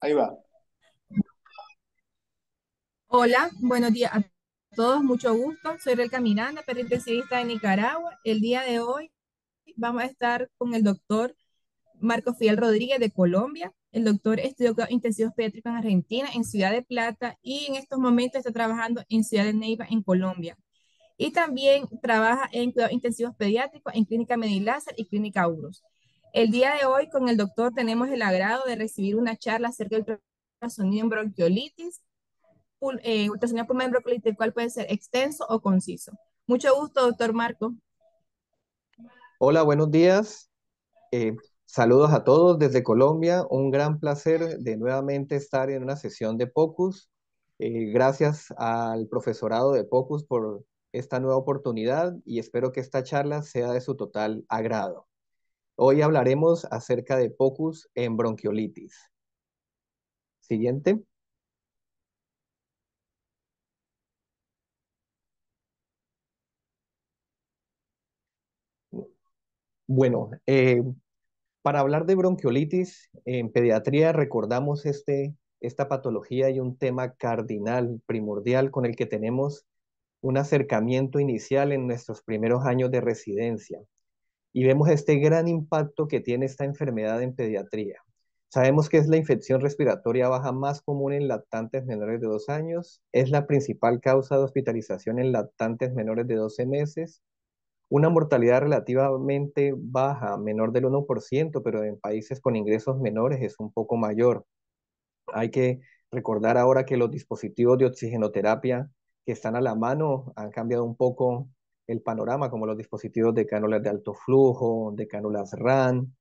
Ahí va. Hola, buenos días a todos, mucho gusto. Soy Relka Miranda, perintensivista de Nicaragua. El día de hoy vamos a estar con el doctor Marco Fidel Rodríguez de Colombia. El doctor estudió cuidados intensivos pediátricos en Argentina, en Ciudad de Plata, y en estos momentos está trabajando en Ciudad de Neiva, en Colombia. Y también trabaja en cuidados intensivos pediátricos en Clínica Mediláser y Clínica UROS. El día de hoy con el doctor tenemos el agrado de recibir una charla acerca del ultrasonido en bronquiolitis, ultrasonido pulmonar bronquiolitis, el cual puede ser extenso o conciso. Mucho gusto, doctor Marco. Hola, buenos días. Saludos a todos desde Colombia. Un gran placer de nuevamente estar en una sesión de POCUS. Gracias al profesorado de POCUS por esta nueva oportunidad y espero que esta charla sea de su total agrado. Hoy hablaremos acerca de POCUS en bronquiolitis. Siguiente. Bueno, para hablar de bronquiolitis, en pediatría recordamos esta patología y un tema cardinal, primordial, con el que tenemos un acercamiento inicial en nuestros primeros años de residencia. Y vemos este gran impacto que tiene esta enfermedad en pediatría. Sabemos que es la infección respiratoria baja más común en lactantes menores de 2 años, es la principal causa de hospitalización en lactantes menores de 12 meses, una mortalidad relativamente baja, menor del 1%, pero en países con ingresos menores es un poco mayor. Hay que recordar ahora que los dispositivos de oxigenoterapia que están a la mano han cambiado un poco el panorama, como los dispositivos de cánulas de alto flujo, de cánulas RAN,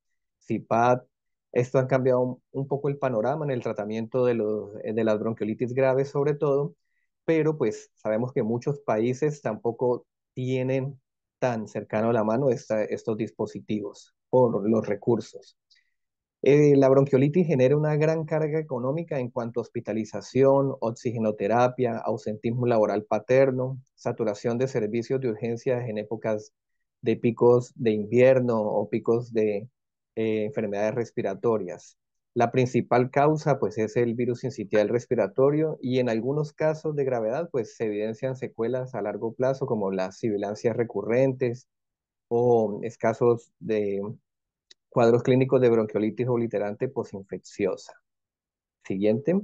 CPAP. Esto ha cambiado un poco el panorama en el tratamiento de las bronquiolitis graves sobre todo, pero pues sabemos que muchos países tampoco tienen tan cercano a la mano estos dispositivos por los recursos. La bronquiolitis genera una gran carga económica en cuanto a hospitalización, oxigenoterapia, ausentismo laboral paterno, saturación de servicios de urgencias en épocas de picos de invierno o picos de enfermedades respiratorias. La principal causa, pues, es el virus sincitial respiratorio y en algunos casos de gravedad, pues, se evidencian secuelas a largo plazo como las sibilancias recurrentes o escasos de cuadros clínicos de bronquiolitis obliterante posinfecciosa. Siguiente.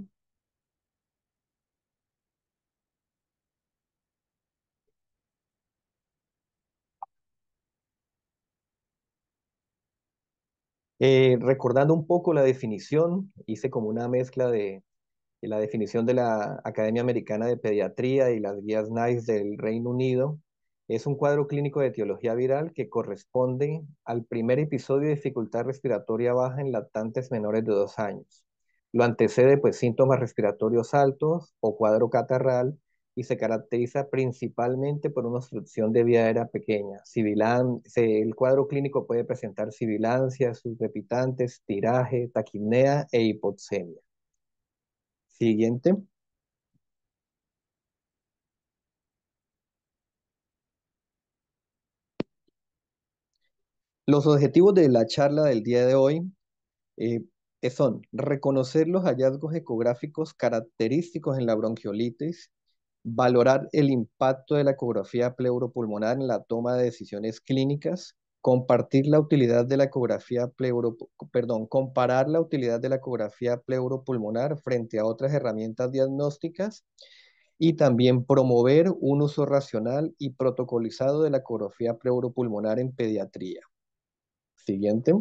Recordando un poco la definición, hice como una mezcla de la definición de la Academia Americana de Pediatría y las guías NICE del Reino Unido. Es un cuadro clínico de etiología viral que corresponde al primer episodio de dificultad respiratoria baja en lactantes menores de 2 años. Lo antecede pues síntomas respiratorios altos o cuadro catarral y se caracteriza principalmente por una obstrucción de vía aérea pequeña. El cuadro clínico puede presentar sibilancias, subrepitantes, tiraje, taquipnea e hipoxemia. Siguiente. Los objetivos de la charla del día de hoy eh, son reconocer los hallazgos ecográficos característicos en la bronquiolitis, valorar el impacto de la ecografía pleuropulmonar en la toma de decisiones clínicas, compartir la utilidad de la comparar la utilidad de la ecografía pleuropulmonar frente a otras herramientas diagnósticas y también promover un uso racional y protocolizado de la ecografía pleuropulmonar en pediatría. Siguiente.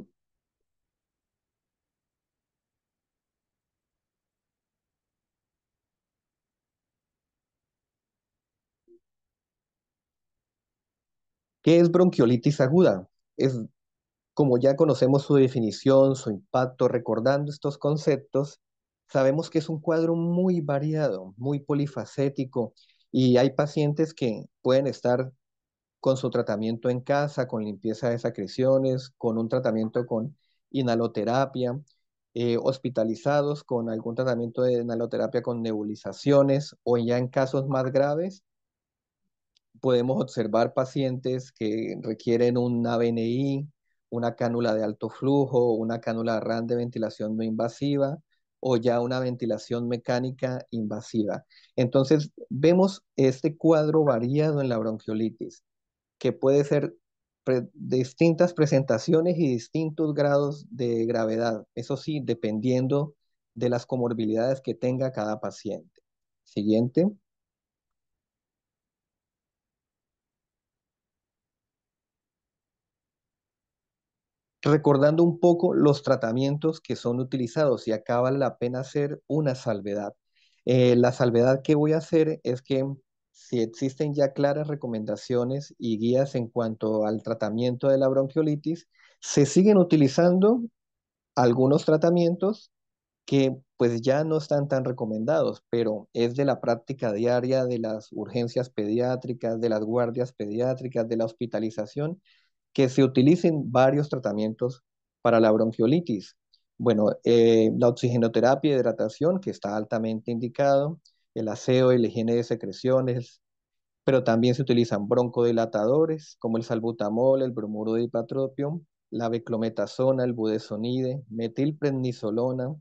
¿Qué es bronquiolitis aguda? Es, como ya conocemos su definición, su impacto, recordando estos conceptos, sabemos que es un cuadro muy variado, muy polifacético, y hay pacientes que pueden estar con su tratamiento en casa, con limpieza de secreciones, con un tratamiento con inhaloterapia, hospitalizados con algún tratamiento de inhaloterapia con nebulizaciones, o ya en casos más graves podemos observar pacientes que requieren un ABNI, una cánula de alto flujo, una cánula RAN de ventilación no invasiva, o ya una ventilación mecánica invasiva. Entonces, vemos este cuadro variado en la bronquiolitis, que puede ser distintas presentaciones y distintos grados de gravedad. Eso sí, dependiendo de las comorbilidades que tenga cada paciente. Siguiente. Recordando un poco los tratamientos que son utilizados y acá vale la pena hacer una salvedad. La salvedad que voy a hacer es que si existen ya claras recomendaciones y guías en cuanto al tratamiento de la bronquiolitis, se siguen utilizando algunos tratamientos que pues ya no están tan recomendados, pero es de la práctica diaria de las urgencias pediátricas, de las guardias pediátricas, de la hospitalización, que se utilicen varios tratamientos para la bronquiolitis. Bueno, la oxigenoterapia y hidratación, que está altamente indicado, el aseo y la higiene de secreciones, pero también se utilizan broncodilatadores como el salbutamol, el bromuro de ipratropium, la beclometasona, el budesonide, metilprednisolona,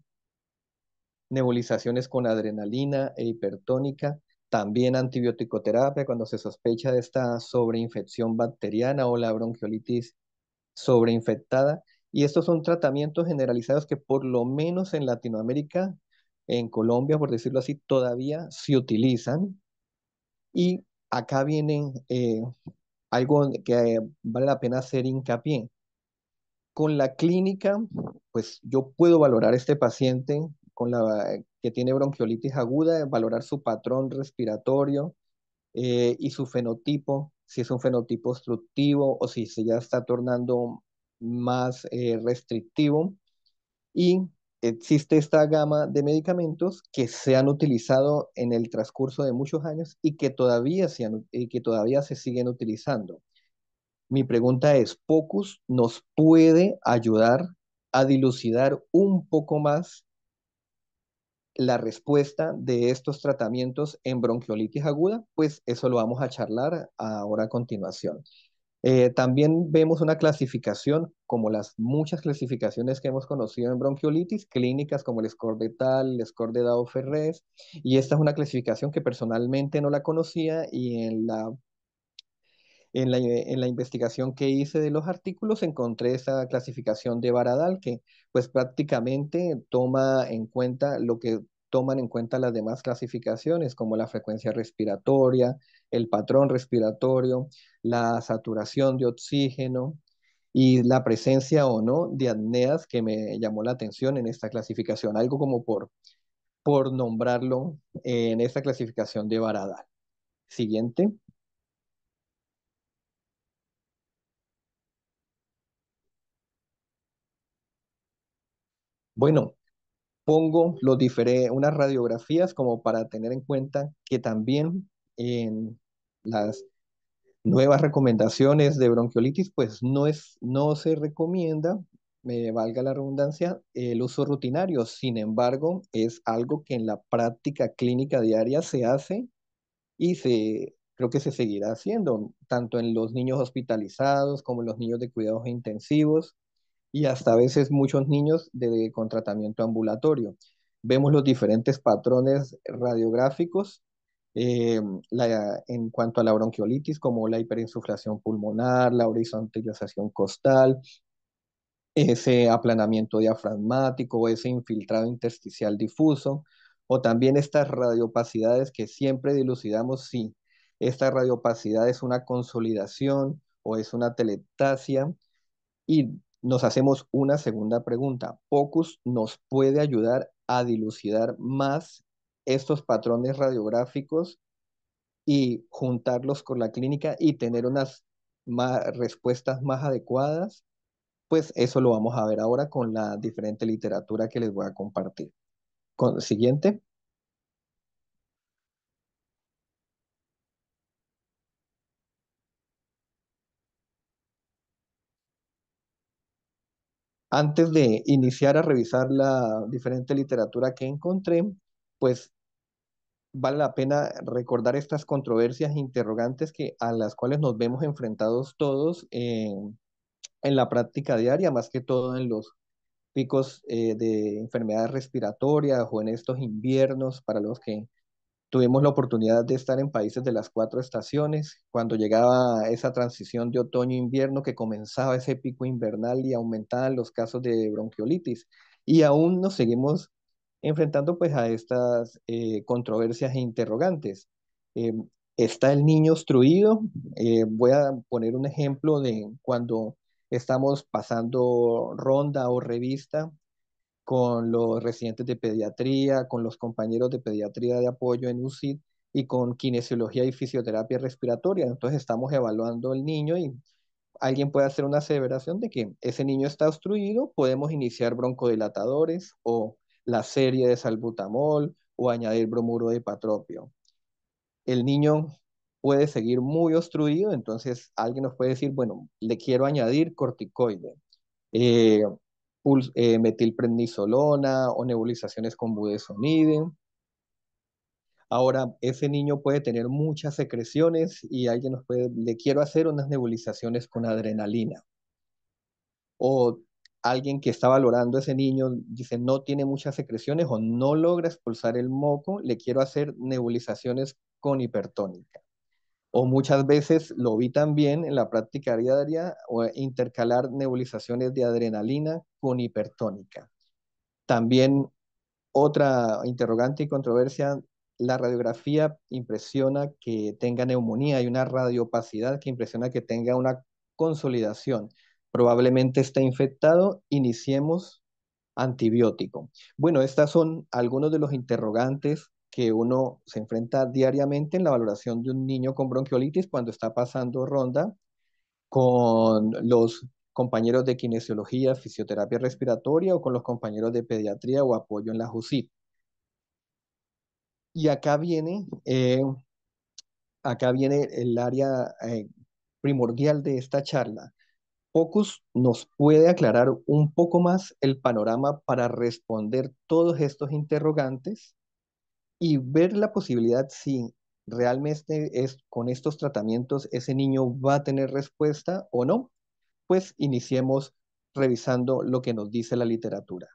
nebulizaciones con adrenalina e hipertónica, también antibiótico-terapia cuando se sospecha de esta sobreinfección bacteriana o la bronquiolitis sobreinfectada. Y estos son tratamientos generalizados que por lo menos en Latinoamérica, en Colombia, por decirlo así, todavía se utilizan. Y acá vienen algo que vale la pena hacer hincapié. Con la clínica, pues yo puedo valorar este paciente con la que tiene bronquiolitis aguda, valorar su patrón respiratorio y su fenotipo, si es un fenotipo obstructivo o si se ya está tornando más restrictivo. Y existe esta gama de medicamentos que se han utilizado en el transcurso de muchos años y que que todavía se siguen utilizando. Mi pregunta es, ¿Pocus nos puede ayudar a dilucidar un poco más la respuesta de estos tratamientos en bronquiolitis aguda? Pues eso lo vamos a charlar ahora a continuación. También vemos una clasificación, como las muchas clasificaciones que hemos conocido en bronquiolitis, clínicas como el score de Tal, el score de Dow-Ferrés, y esta es una clasificación que personalmente no la conocía y en la investigación que hice de los artículos encontré esa clasificación de Baradal que pues prácticamente toma en cuenta lo que toman en cuenta las demás clasificaciones como la frecuencia respiratoria, el patrón respiratorio, la saturación de oxígeno y la presencia o no de apneas que me llamó la atención en esta clasificación, algo como por nombrarlo en esta clasificación de Baradal. Siguiente. Bueno, pongo unas radiografías como para tener en cuenta que también en las nuevas recomendaciones de bronquiolitis, pues no se recomienda, me valga la redundancia, el uso rutinario. Sin embargo, es algo que en la práctica clínica diaria se hace y creo que se seguirá haciendo, tanto en los niños hospitalizados como en los niños de cuidados intensivos y hasta a veces muchos niños con tratamiento ambulatorio. Vemos los diferentes patrones radiográficos en cuanto a la bronquiolitis, como la hiperinsuflación pulmonar, la horizontalización costal, ese aplanamiento diafragmático o ese infiltrado intersticial difuso, o también estas radiopacidades que siempre dilucidamos si esta radiopacidad es una consolidación o es una telectasia y nos hacemos una segunda pregunta. ¿Pocus nos puede ayudar a dilucidar más estos patrones radiográficos y juntarlos con la clínica y tener unas respuestas más adecuadas? Pues eso lo vamos a ver ahora con la diferente literatura que les voy a compartir. Siguiente. Antes de iniciar a revisar la diferente literatura que encontré, pues vale la pena recordar estas controversias e interrogantes a las cuales nos vemos enfrentados todos en la práctica diaria, más que todo picos de enfermedades respiratorias o en estos inviernos para los que tuvimos la oportunidad de estar en países de las cuatro estaciones, cuando llegaba esa transición de otoño-invierno que comenzaba ese pico invernal y aumentaban los casos de bronquiolitis. Y aún nos seguimos enfrentando pues a estas controversias e interrogantes. Eh, ¿Está el niño obstruido? Voy a poner un ejemplo de cuando estamos pasando ronda o revista con los residentes de pediatría, con los compañeros de pediatría de apoyo en UCID y con kinesiología y fisioterapia respiratoria. Entonces estamos evaluando el niño y alguien puede hacer una aseveración de que ese niño está obstruido, podemos iniciar broncodilatadores o la serie de salbutamol o añadir bromuro de patropio. El niño puede seguir muy obstruido, entonces alguien nos puede decir, bueno, le quiero añadir corticoide, eh, metilprednisolona o nebulizaciones con budesonide. Ahora, ese niño puede tener muchas secreciones y alguien nos puede, le quiero hacer unas nebulizaciones con adrenalina. O alguien que está valorando a ese niño dice no tiene muchas secreciones o no logra expulsar el moco, le quiero hacer nebulizaciones con hipertónica. O muchas veces lo vi también en la práctica diaria o intercalar nebulizaciones de adrenalina con hipertónica. También otra interrogante y controversia, la radiografía impresiona que tenga neumonía, hay una radiopacidad que impresiona que tenga una consolidación. Probablemente está infectado, iniciemos antibiótico. Bueno, estas son algunos de los interrogantes que uno se enfrenta diariamente en la valoración de un niño con bronquiolitis cuando está pasando ronda con los compañeros de kinesiología, fisioterapia respiratoria o con los compañeros de pediatría o apoyo en la JUCIP. Y acá viene el área primordial de esta charla. Pocus nos puede aclarar un poco más el panorama para responder todos estos interrogantes y ver la posibilidad si realmente es con estos tratamientos ese niño va a tener respuesta o no. Pues iniciemos revisando lo que nos dice la literatura.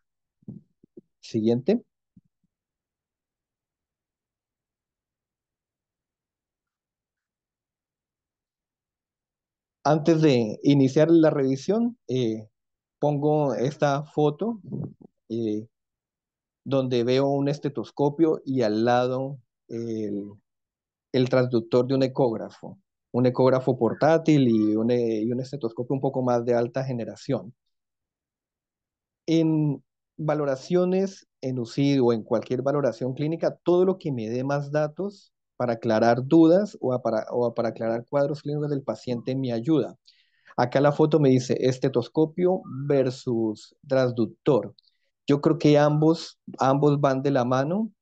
Siguiente. Antes de iniciar la revisión, pongo esta foto eh, donde veo un estetoscopio y al lado el, el transductor de un ecógrafo portátil y un estetoscopio un poco más de alta generación. En valoraciones en UCID o en cualquier valoración clínica, todo lo que me dé más datos para aclarar dudas o para aclarar cuadros clínicos del paciente me ayuda. Acá la foto me dice estetoscopio versus transductor. Yo creo que ambos van de la mano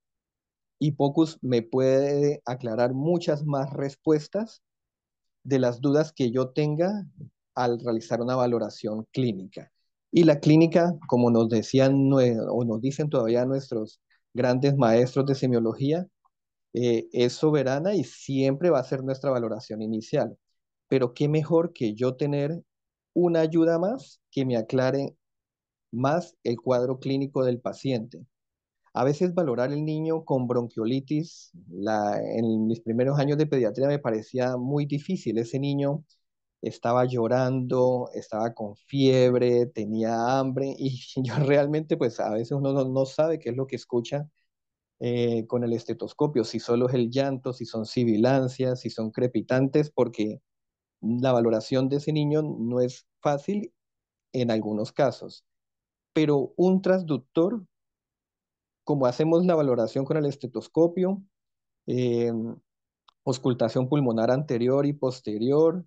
y Pocus me puede aclarar muchas más respuestas de las dudas que yo tenga al realizar una valoración clínica. Y la clínica, como nos decían o nos dicen todavía nuestros grandes maestros de semiología, es soberana y siempre va a ser nuestra valoración inicial. Pero qué mejor que yo tener una ayuda más que me aclare más el cuadro clínico del paciente. A veces valorar el niño con bronquiolitis, en mis primeros años de pediatría me parecía muy difícil. Ese niño estaba llorando, estaba con fiebre, tenía hambre y yo realmente pues a veces uno no sabe qué es lo que escucha con el estetoscopio, si solo es el llanto, si son sibilancias, si son crepitantes, porque la valoración de ese niño no es fácil en algunos casos. Pero un transductor, como hacemos la valoración con el estetoscopio, eh, auscultación pulmonar anterior y posterior,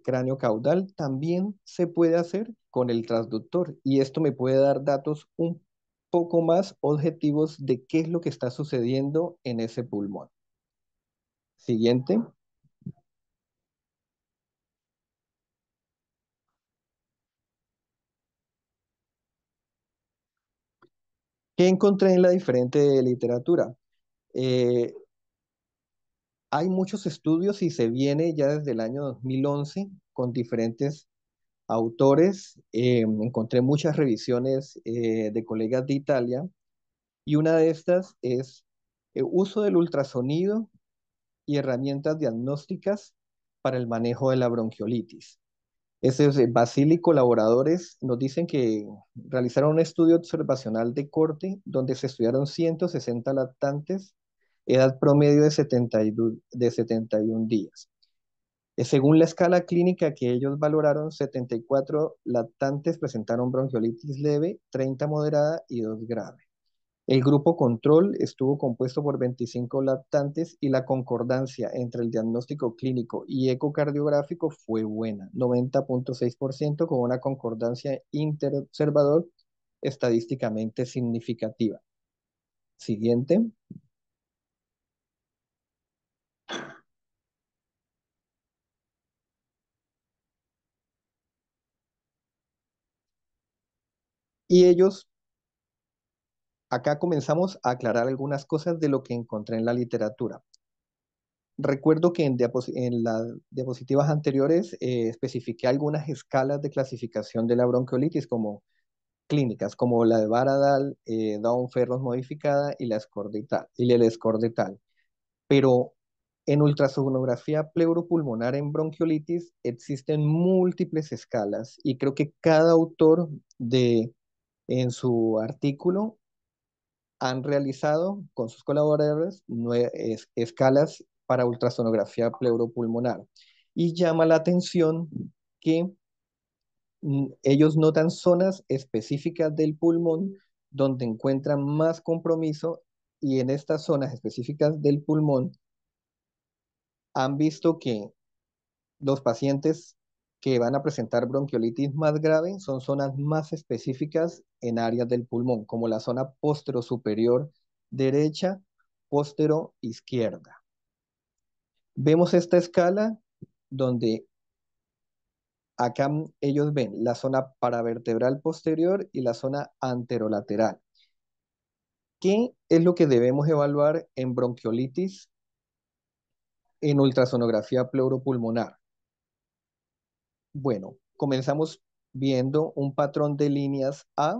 cráneo caudal, también se puede hacer con el transductor y esto me puede dar datos un poco más objetivos de qué es lo que está sucediendo en ese pulmón. Siguiente. ¿Qué encontré en la diferente literatura? Eh, Hay muchos estudios y se viene ya desde el año 2011 con diferentes autores, encontré muchas revisiones de colegas de Italia y una de estas es uso del ultrasonido y herramientas diagnósticas para el manejo de la bronquiolitis. Ese es, Basile y colaboradores nos dicen que realizaron un estudio observacional de corte donde se estudiaron 160 lactantes, edad promedio de 71 días. Según la escala clínica que ellos valoraron, 74 lactantes presentaron bronquiolitis leve, 30 moderada y 2 grave. El grupo control estuvo compuesto por 25 lactantes y la concordancia entre el diagnóstico clínico y ecocardiográfico fue buena, 90,6% con una concordancia interobservador estadísticamente significativa. Siguiente. Y ellos, acá comenzamos a aclarar algunas cosas de lo que encontré en la literatura. Recuerdo que en las diapositivas anteriores especifiqué algunas escalas de clasificación de la bronquiolitis como clínicas, como la de Baradal, Down-Ferros modificada y el score de tal. Pero en ultrasonografía pleuropulmonar en bronquiolitis existen múltiples escalas y creo que cada autor en su artículo han realizado con sus colaboradores escalas para ultrasonografía pleuropulmonar. Y llama la atención que ellos notan zonas específicas del pulmón donde encuentran más compromiso y en estas zonas específicas del pulmón han visto que los pacientes que van a presentar bronquiolitis más grave son zonas más específicas en áreas del pulmón, como la zona postero superior derecha, postero izquierda. Vemos esta escala donde acá ellos ven la zona paravertebral posterior y la zona anterolateral. ¿Qué es lo que debemos evaluar en bronquiolitis en ultrasonografía pleuropulmonar? Bueno, comenzamos viendo un patrón de líneas A,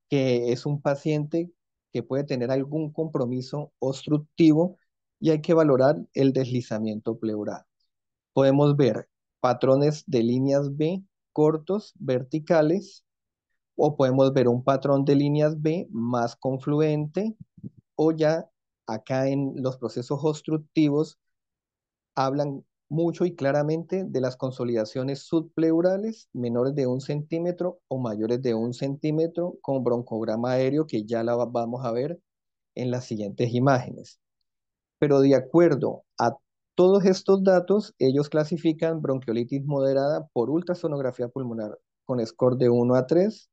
que es un paciente que puede tener algún compromiso obstructivo y hay que valorar el deslizamiento pleural. Podemos ver patrones de líneas B cortos, verticales, o podemos ver un patrón de líneas B más confluente, o ya acá en los procesos obstructivos hablan mucho y claramente de las consolidaciones subpleurales menores de 1 centímetro o mayores de 1 centímetro con broncograma aéreo que ya la vamos a ver en las siguientes imágenes. Pero de acuerdo a todos estos datos, ellos clasifican bronquiolitis moderada por ultrasonografía pulmonar con score de 1 a 3,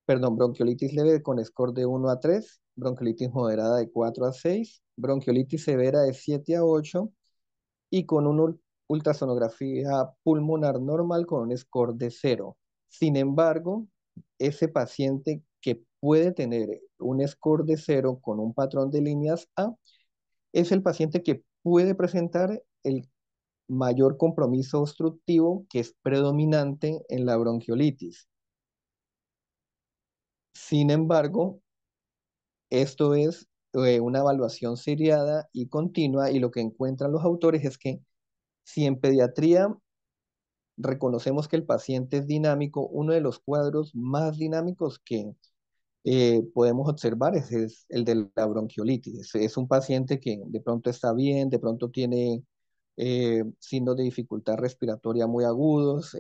perdón, bronquiolitis leve con score de 1 a 3, bronquiolitis moderada de 4 a 6, bronquiolitis severa de 7 a 8 y con una ultrasonografía pulmonar normal con un score de 0. Sin embargo, ese paciente que puede tener un score de 0 con un patrón de líneas A es el paciente que puede presentar el mayor compromiso obstructivo que es predominante en la bronquiolitis. Sin embargo, esto es una evaluación seriada y continua y lo que encuentran los autores es que si en pediatría reconocemos que el paciente es dinámico, uno de los cuadros más dinámicos que podemos observar es el de la bronquiolitis. Es un paciente que de pronto está bien, de pronto tiene signos de dificultad respiratoria muy agudos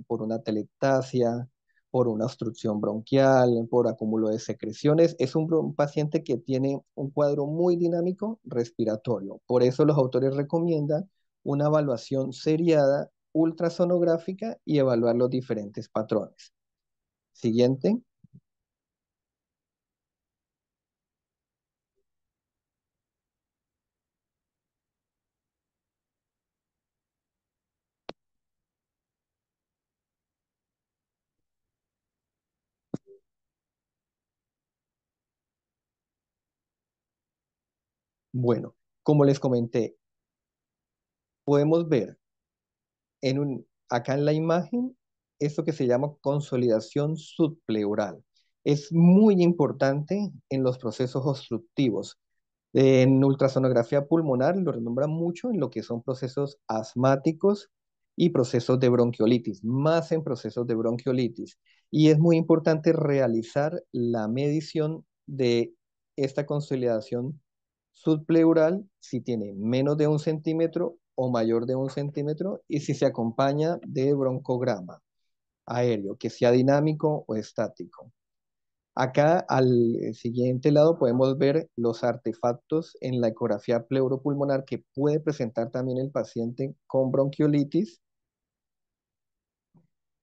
por una telectasia, por una obstrucción bronquial, por acúmulo de secreciones. Es un paciente que tiene un cuadro muy dinámico respiratorio. Por eso los autores recomiendan una evaluación seriada ultrasonográfica y evaluar los diferentes patrones. Siguiente. Bueno, como les comenté, podemos ver acá en la imagen esto que se llama consolidación subpleural. Es muy importante en los procesos obstructivos. En ultrasonografía pulmonar lo renombran mucho en lo que son procesos asmáticos y procesos de bronquiolitis, más en procesos de bronquiolitis. Y es muy importante realizar la medición de esta consolidación subpleural si tiene menos de 1 centímetro o mayor de 1 centímetro y si se acompaña de broncograma aéreo, que sea dinámico o estático. Acá al siguiente lado podemos ver los artefactos en la ecografía pleuropulmonar que puede presentar también el paciente con bronquiolitis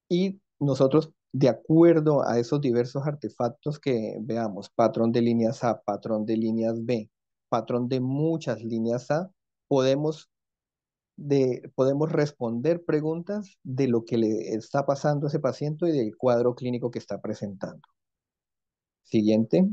y nosotros, de acuerdo a esos diversos artefactos que veamos, patrón de líneas A, patrón de líneas B, patrón de muchas líneas A, podemos, podemos responder preguntas de lo que le está pasando a ese paciente y del cuadro clínico que está presentando. Siguiente.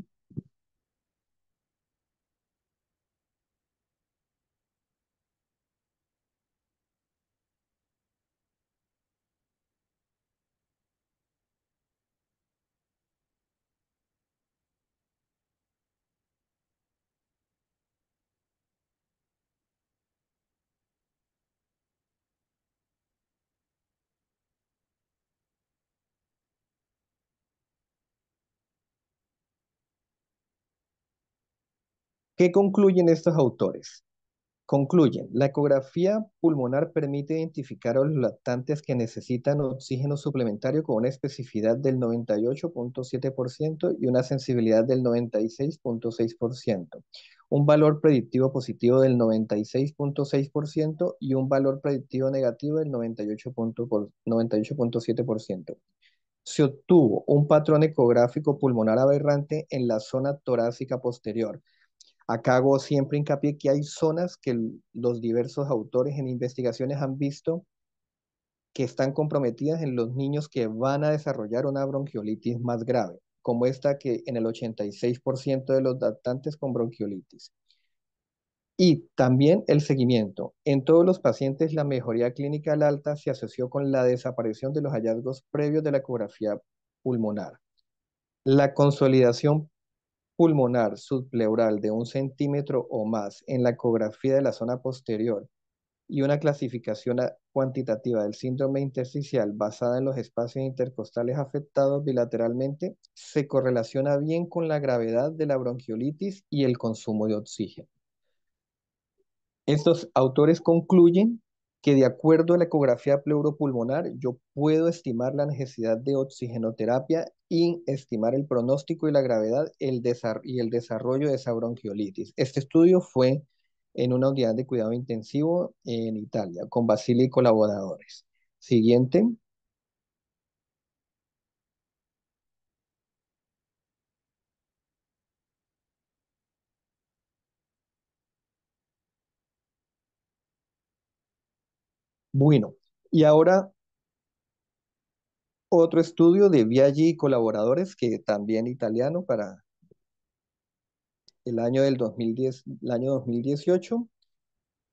¿Qué concluyen estos autores? Concluyen, la ecografía pulmonar permite identificar a los lactantes que necesitan oxígeno suplementario con una especificidad del 98,7% y una sensibilidad del 96,6%, un valor predictivo positivo del 96,6% y un valor predictivo negativo del 98,7%. Se obtuvo un patrón ecográfico pulmonar aberrante en la zona torácica posterior. Acá hago siempre hincapié que hay zonas que los diversos autores en investigaciones han visto que están comprometidas en los niños que van a desarrollar una bronquiolitis más grave, como esta que en el 86% de los lactantes con bronquiolitis. Y también el seguimiento. En todos los pacientes, la mejoría clínica al alta se asoció con la desaparición de los hallazgos previos de la ecografía pulmonar. La consolidación pulmonar subpleural de 1 centímetro o más en la ecografía de la zona posterior y una clasificación cuantitativa del síndrome intersticial basada en los espacios intercostales afectados bilateralmente se correlaciona bien con la gravedad de la bronquiolitis y el consumo de oxígeno. Estos autores concluyen que de acuerdo a la ecografía pleuropulmonar, yo puedo estimar la necesidad de oxigenoterapia y estimar el pronóstico y la gravedad y el desarrollo de esa bronquiolitis. Este estudio fue en una unidad de cuidado intensivo en Italia, con Basile y colaboradores. Siguiente. Bueno, y ahora otro estudio de Biaggi y colaboradores, que también italiano para el año del 2010, el año 2018.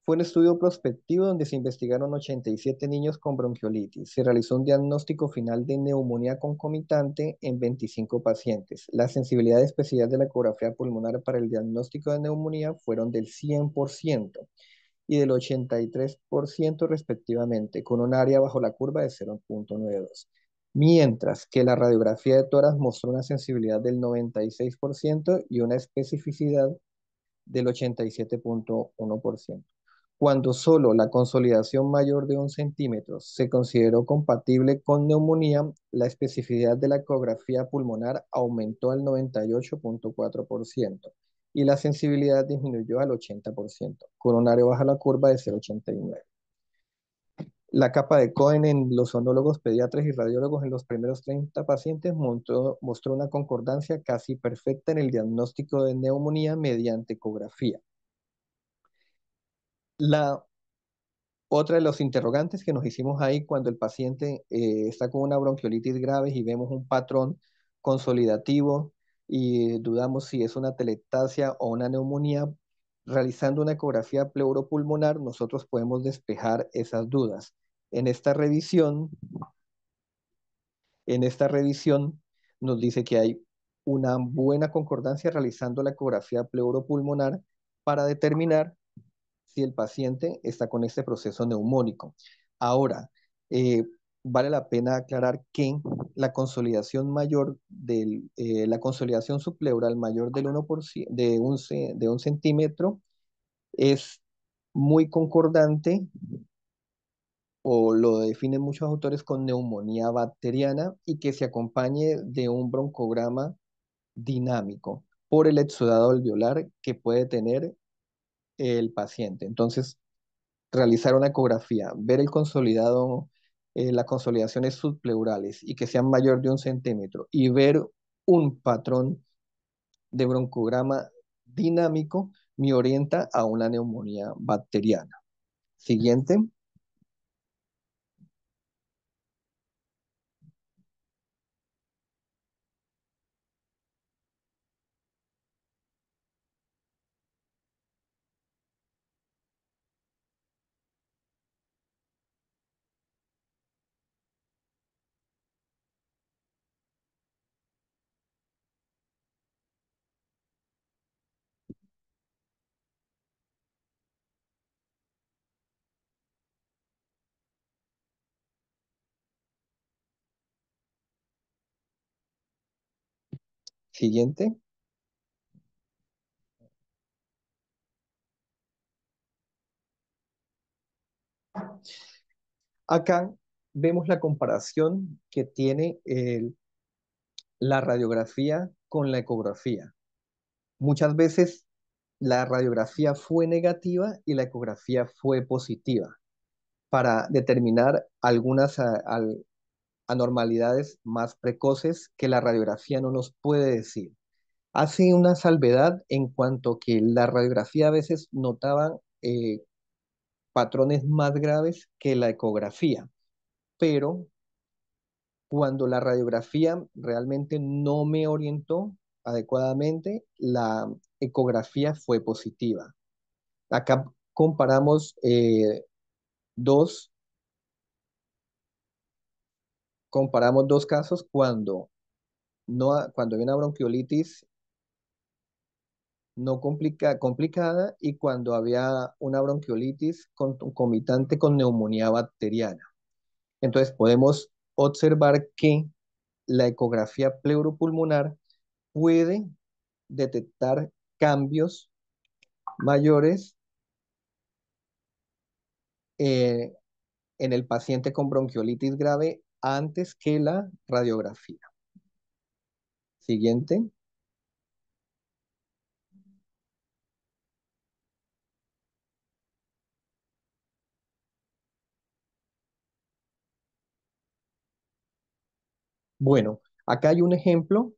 Fue un estudio prospectivo donde se investigaron 87 niños con bronquiolitis. Se realizó un diagnóstico final de neumonía concomitante en 25 pacientes. La sensibilidad y especificidad de la ecografía pulmonar para el diagnóstico de neumonía fueron del 100% y del 83% respectivamente, con un área bajo la curva de 0,92. Mientras que la radiografía de tórax mostró una sensibilidad del 96% y una especificidad del 87,1%. Cuando solo la consolidación mayor de 1 centímetro se consideró compatible con neumonía, la especificidad de la ecografía pulmonar aumentó al 98,4% y la sensibilidad disminuyó al 80%, con un área baja la curva de 0,89. La capa de Cohen en los sonólogos, pediatras y radiólogos en los primeros 30 pacientes mostró una concordancia casi perfecta en el diagnóstico de neumonía mediante ecografía. La Otra de los interrogantes que nos hicimos ahí cuando el paciente está con una bronquiolitis grave y vemos un patrón consolidativo y dudamos si es una telectasia o una neumonía, realizando una ecografía pleuropulmonar, nosotros podemos despejar esas dudas. En esta revisión En esta revisión nos dice que hay una buena concordancia realizando la ecografía pleuropulmonar para determinar si el paciente está con este proceso neumónico. Ahora, eh, vale la pena aclarar que la consolidación mayor la consolidación subpleural mayor del 1%, de un centímetro es muy concordante o lo definen muchos autores con neumonía bacteriana y que se acompañe de un broncograma dinámico por el exudado alveolar que puede tener el paciente. Entonces, realizar una ecografía, ver el consolidado, las consolidaciones subpleurales y que sean mayor de un centímetro y ver un patrón de broncograma dinámico me orienta a una neumonía bacteriana. Siguiente, siguiente. Acá vemos la comparación que tiene la radiografía con la ecografía. Muchas veces la radiografía fue negativa y la ecografía fue positiva para determinar algunas anormalidades más precoces que la radiografía no nos puede decir. Hace una salvedad en cuanto que la radiografía a veces notaba patrones más graves que la ecografía, pero cuando la radiografía realmente no me orientó adecuadamente, la ecografía fue positiva. Acá comparamos dos, comparamos dos casos cuando, no, cuando hay una bronquiolitis no complicada y cuando había una bronquiolitis concomitante con neumonía bacteriana. Entonces podemos observar que la ecografía pleuropulmonar puede detectar cambios mayores eh, en el paciente con bronquiolitis grave antes que la radiografía. Siguiente. Bueno, acá hay un ejemplo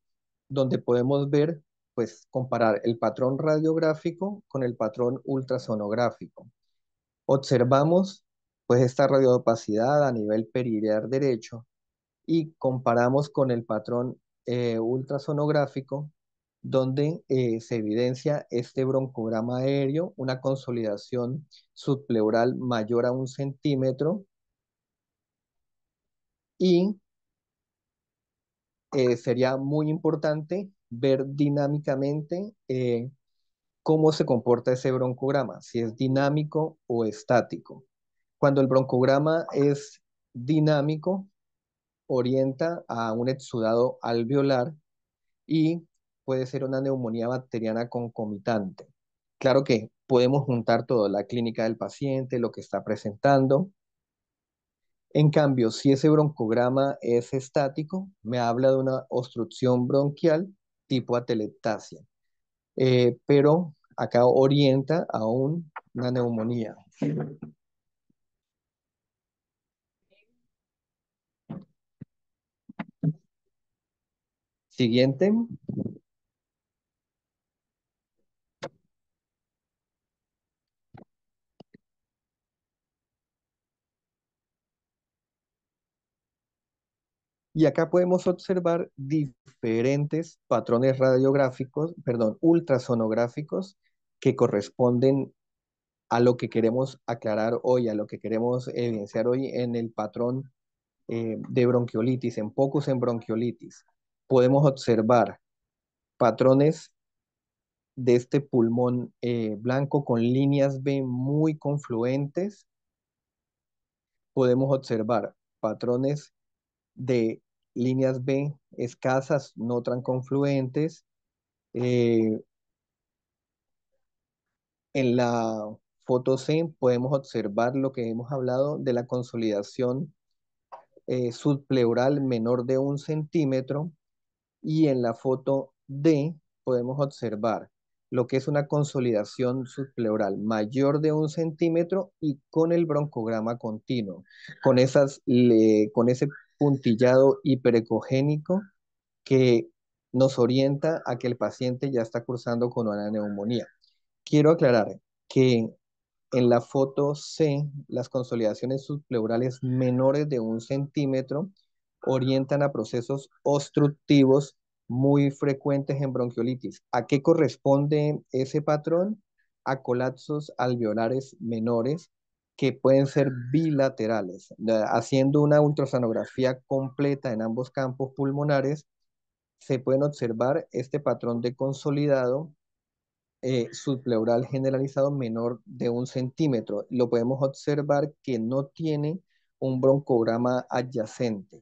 donde podemos ver, pues, comparar el patrón radiográfico con el patrón ultrasonográfico. Observamos, pues, esta radiodopacidad a nivel periliar derecho y comparamos con el patrón ultrasonográfico, donde se evidencia este broncograma aéreo, una consolidación subpleural mayor a un centímetro y sería muy importante ver dinámicamente cómo se comporta ese broncograma, si es dinámico o estático. Cuando el broncograma es dinámico, orienta a un exudado alveolar y puede ser una neumonía bacteriana concomitante. Claro que podemos juntar todo, la clínica del paciente, lo que está presentando. En cambio, si ese broncograma es estático, me habla de una obstrucción bronquial tipo atelectasia, pero acá orienta a una neumonía. Siguiente. Y acá podemos observar diferentes patrones radiográficos, perdón, ultrasonográficos que corresponden a lo que queremos aclarar hoy, a lo que queremos evidenciar hoy en el patrón de bronquiolitis, en pocos en bronquiolitis, podemos observar patrones de este pulmón blanco con líneas B muy confluentes. Podemos observar patrones de líneas B escasas, no tan confluentes. Eh, en la foto C podemos observar lo que hemos hablado de la consolidación subpleural menor de 1 centímetro. Y en la foto D podemos observar lo que es una consolidación subpleural mayor de 1 centímetro y con el broncograma continuo, con ese puntillado hiperecogénico que nos orienta a que el paciente ya está cursando con una neumonía. Quiero aclarar que en la foto C, las consolidaciones subpleurales menores de 1 centímetro orientan a procesos obstructivos muy frecuentes en bronquiolitis. ¿A qué corresponde ese patrón? A colapsos alveolares menores que pueden ser bilaterales. Haciendo una ultrasonografía completa en ambos campos pulmonares, se pueden observar este patrón de consolidado subpleural generalizado menor de 1 centímetro. Lo podemos observar que no tiene un broncograma adyacente,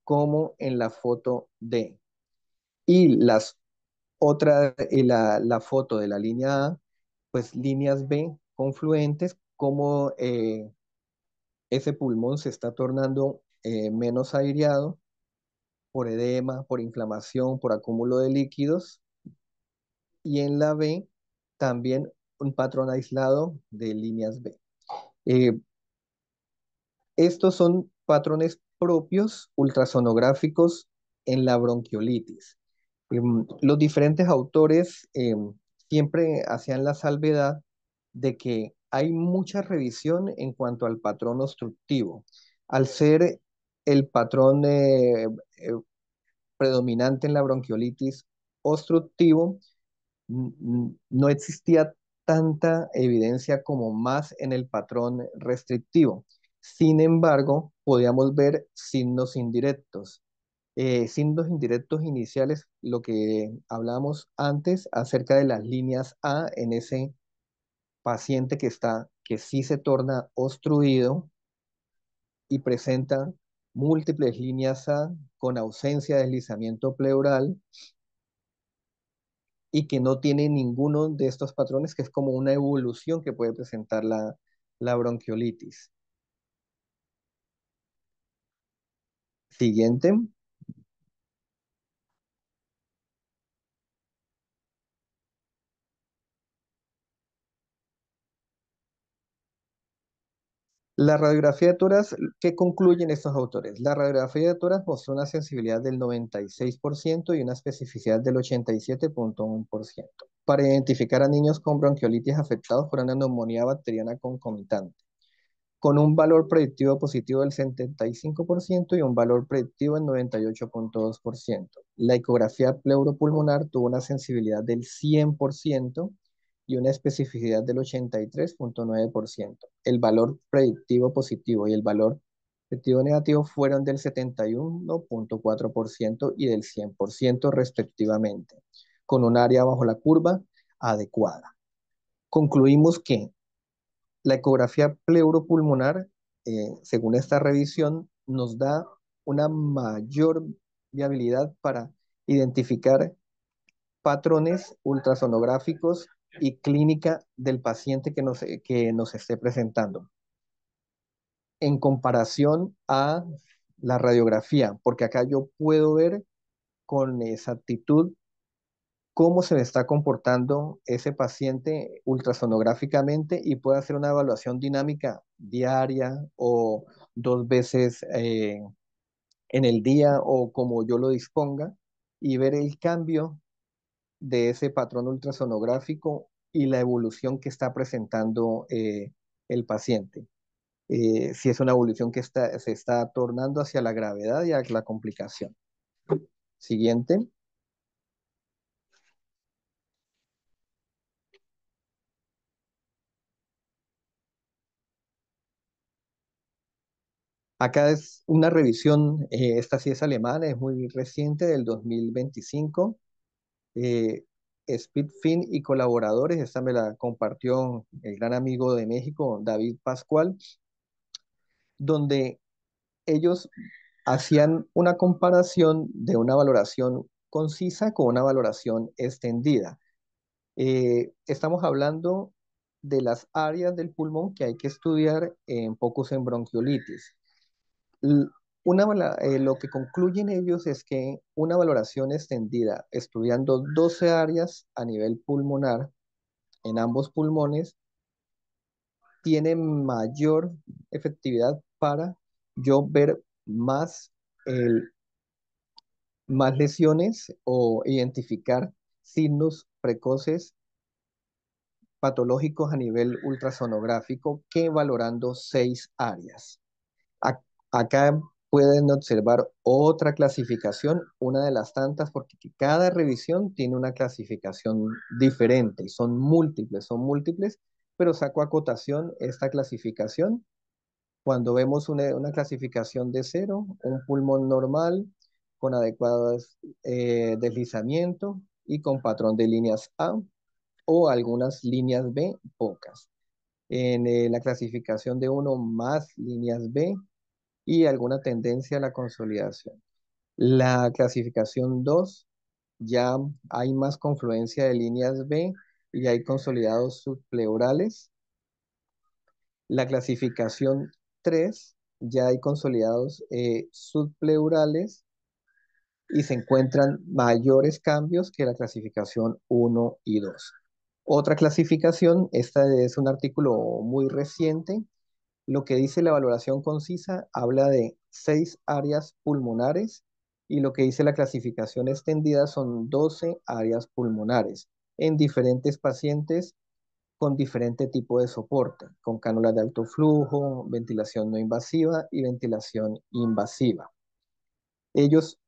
como en la foto D. Y la foto de la línea A, pues líneas B confluentes, como ese pulmón se está tornando menos aireado por edema, por inflamación, por acúmulo de líquidos. Y en la B también un patrón aislado de líneas B. Eh, Estos son patrones propios ultrasonográficos en la bronquiolitis. Los diferentes autores siempre hacían la salvedad de que hay mucha revisión en cuanto al patrón obstructivo. Al ser el patrón predominante en la bronquiolitis obstructivo, no existía tanta evidencia como más en el patrón restrictivo. Sin embargo, podíamos ver signos indirectos. Signos indirectos iniciales, lo que hablábamos antes acerca de las líneas A en ese paciente que sí se torna obstruido y presenta múltiples líneas A con ausencia de deslizamiento pleural y que no tiene ninguno de estos patrones, que es como una evolución que puede presentar la bronquiolitis. Siguiente. La radiografía de tórax, ¿qué concluyen estos autores? La radiografía de tórax mostró una sensibilidad del 96% y una especificidad del 87,1% para identificar a niños con bronquiolitis afectados por una neumonía bacteriana concomitante, con un valor predictivo positivo del 75% y un valor predictivo del 98,2%. La ecografía pleuropulmonar tuvo una sensibilidad del 100% y una especificidad del 83,9%. El valor predictivo positivo y el valor predictivo negativo fueron del 71,4% y del 100% respectivamente, con un área bajo la curva adecuada. Concluimos que la ecografía pleuropulmonar, según esta revisión, nos da una mayor viabilidad para identificar patrones ultrasonográficos y clínica del paciente que nos esté presentando, en comparación a la radiografía, porque acá yo puedo ver con exactitud cómo se me está comportando ese paciente ultrasonográficamente y puedo hacer una evaluación dinámica diaria o 2 veces en el día o como yo lo disponga y ver el cambio de ese patrón ultrasonográfico y la evolución que está presentando el paciente. Si es una evolución que se está tornando hacia la gravedad y a la complicación. Siguiente. Acá es una revisión, esta sí es alemana, es muy reciente, del 2025. eh, Speedfin y colaboradores, esta me la compartió el gran amigo de México, David Pascual, donde ellos hacían una comparación de una valoración concisa con una valoración extendida. Estamos hablando de las áreas del pulmón que hay que estudiar en POCUS en bronquiolitis. L- lo que concluyen ellos es que una valoración extendida, estudiando 12 áreas a nivel pulmonar en ambos pulmones, tiene mayor efectividad para yo ver más, el, más lesiones o identificar signos precoces patológicos a nivel ultrasonográfico que valorando 6 áreas. Ac- Acá pueden observar otra clasificación, una de las tantas, porque cada revisión tiene una clasificación diferente y son múltiples, pero saco a cotación esta clasificación. Cuando vemos una clasificación de 0, un pulmón normal con adecuados deslizamiento y con patrón de líneas A o algunas líneas B, pocas. En la clasificación de 1, más líneas B y alguna tendencia a la consolidación. La clasificación 2, ya hay más confluencia de líneas B y hay consolidados subpleurales. La clasificación 3, ya hay consolidados subpleurales y se encuentran mayores cambios que la clasificación 1 y 2. Otra clasificación, esta es un artículo muy reciente. Lo que dice la valoración concisa habla de 6 áreas pulmonares y lo que dice la clasificación extendida son 12 áreas pulmonares en diferentes pacientes con diferente tipo de soporte, con cánulas de alto flujo, ventilación no invasiva y ventilación invasiva. Ellos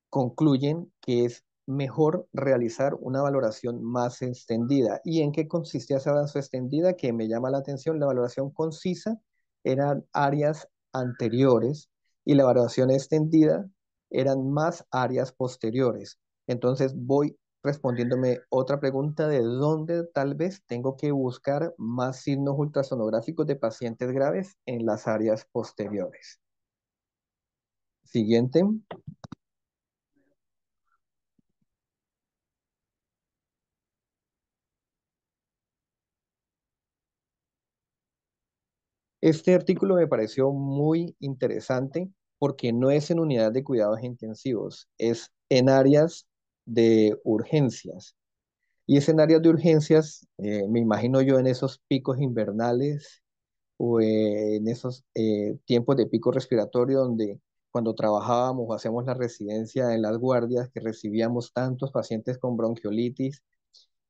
concluyen que es mejor realizar una valoración más extendida. ¿Y en qué consistía esa valoración extendida? Que me llama la atención, la valoración concisa eran áreas anteriores y la valoración extendida eran más áreas posteriores. Entonces voy respondiéndome otra pregunta de dónde tal vez tengo que buscar más signos ultrasonográficos de pacientes graves en las áreas posteriores. Siguiente. Este artículo me pareció muy interesante porque no es en unidad de cuidados intensivos, es en áreas de urgencias. Y es en áreas de urgencias, me imagino yo en esos picos invernales o en esos tiempos de pico respiratorio donde cuando trabajábamos o hacemos la residencia en las guardias que recibíamos tantos pacientes con bronquiolitis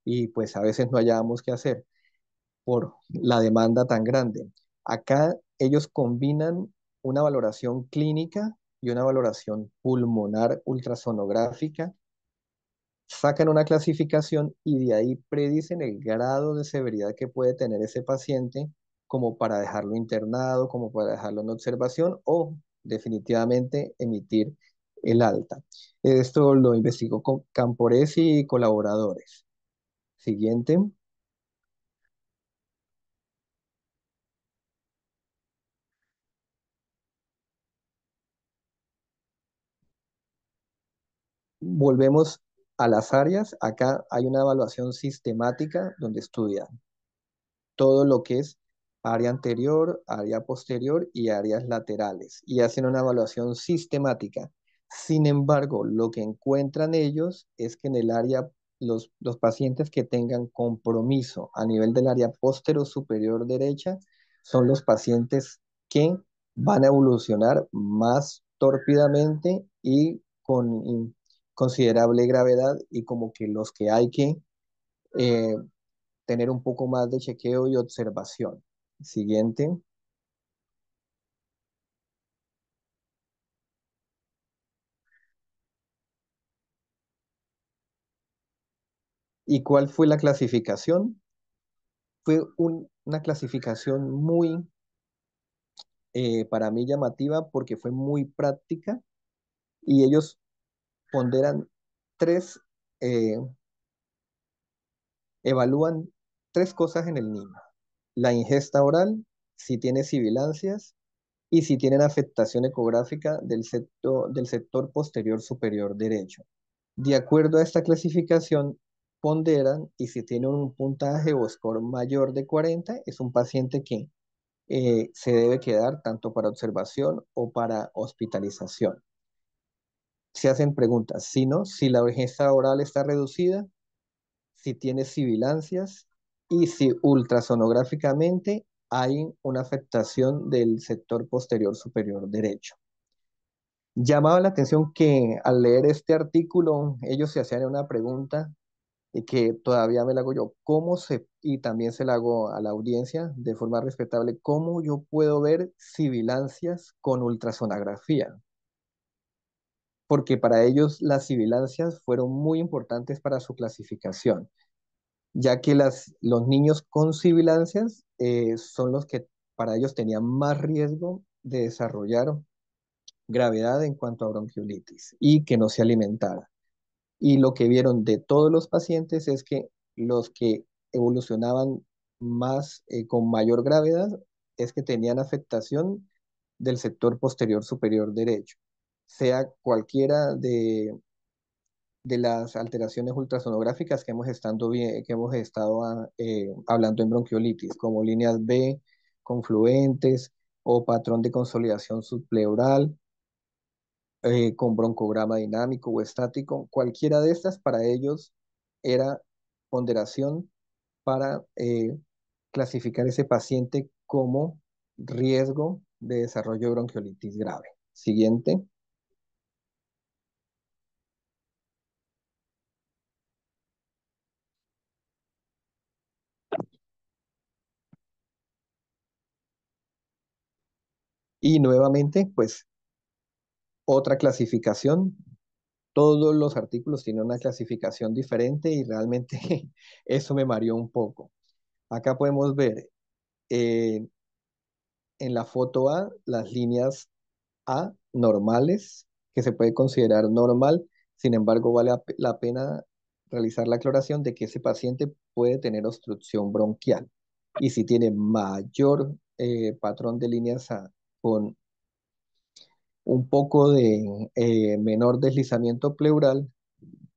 y pues a veces no hallábamos qué hacer por la demanda tan grande. Acá ellos combinan una valoración clínica y una valoración pulmonar ultrasonográfica, sacan una clasificación y de ahí predicen el grado de severidad que puede tener ese paciente como para dejarlo internado, como para dejarlo en observación o definitivamente emitir el alta. Esto lo investigó con Camporesi y colaboradores. Siguiente. Volvemos a las áreas. Acá hay una evaluación sistemática donde estudia todo lo que es área anterior, área posterior y áreas laterales y hacen una evaluación sistemática. Sin embargo, lo que encuentran ellos es que en el área, los pacientes que tengan compromiso a nivel del área postero superior derecha son los pacientes que van a evolucionar más tórpidamente y con considerable gravedad y como que los que hay que eh, tener un poco más de chequeo y observación. Siguiente. ¿Y cuál fue la clasificación? Fue una clasificación muy para mí llamativa porque fue muy práctica y ellos ponderan tres, eh, evalúan tres cosas en el niño: la ingesta oral, si tiene sibilancias y si tienen afectación ecográfica del sector posterior superior derecho. De acuerdo a esta clasificación, ponderan y si tiene un puntaje o score mayor de 40, es un paciente que se debe quedar tanto para observación o para hospitalización. Se hacen preguntas, si no, si la ingesta oral está reducida, si tiene sibilancias y si ultrasonográficamente hay una afectación del sector posterior superior derecho. Llamaba la atención que al leer este artículo, ellos se hacían una pregunta y que todavía me la hago yo, y también se la hago a la audiencia de forma respetable, ¿cómo yo puedo ver sibilancias con ultrasonografía? Porque para ellos las sibilancias fueron muy importantes para su clasificación, ya que los niños con sibilancias son los que para ellos tenían más riesgo de desarrollar gravedad en cuanto a bronquiolitis y que no se alimentara. Y lo que vieron de todos los pacientes es que los que evolucionaban más, con mayor gravedad, es que tenían afectación del sector posterior superior derecho, sea cualquiera de las alteraciones ultrasonográficas que hemos estado hablando en bronquiolitis, como líneas B, confluentes o patrón de consolidación subpleural, con broncograma dinámico o estático. Cualquiera de estas para ellos era ponderación para clasificar ese paciente como riesgo de desarrollo de bronquiolitis grave. Siguiente. Y nuevamente, pues otra clasificación. Todos los artículos tienen una clasificación diferente y realmente eso me mareó un poco. Acá podemos ver eh, en la foto A las líneas A normales, que se puede considerar normal. Sin embargo, vale la pena realizar la aclaración de que ese paciente puede tener obstrucción bronquial. Y si tiene mayor patrón de líneas A con un poco de menor deslizamiento pleural,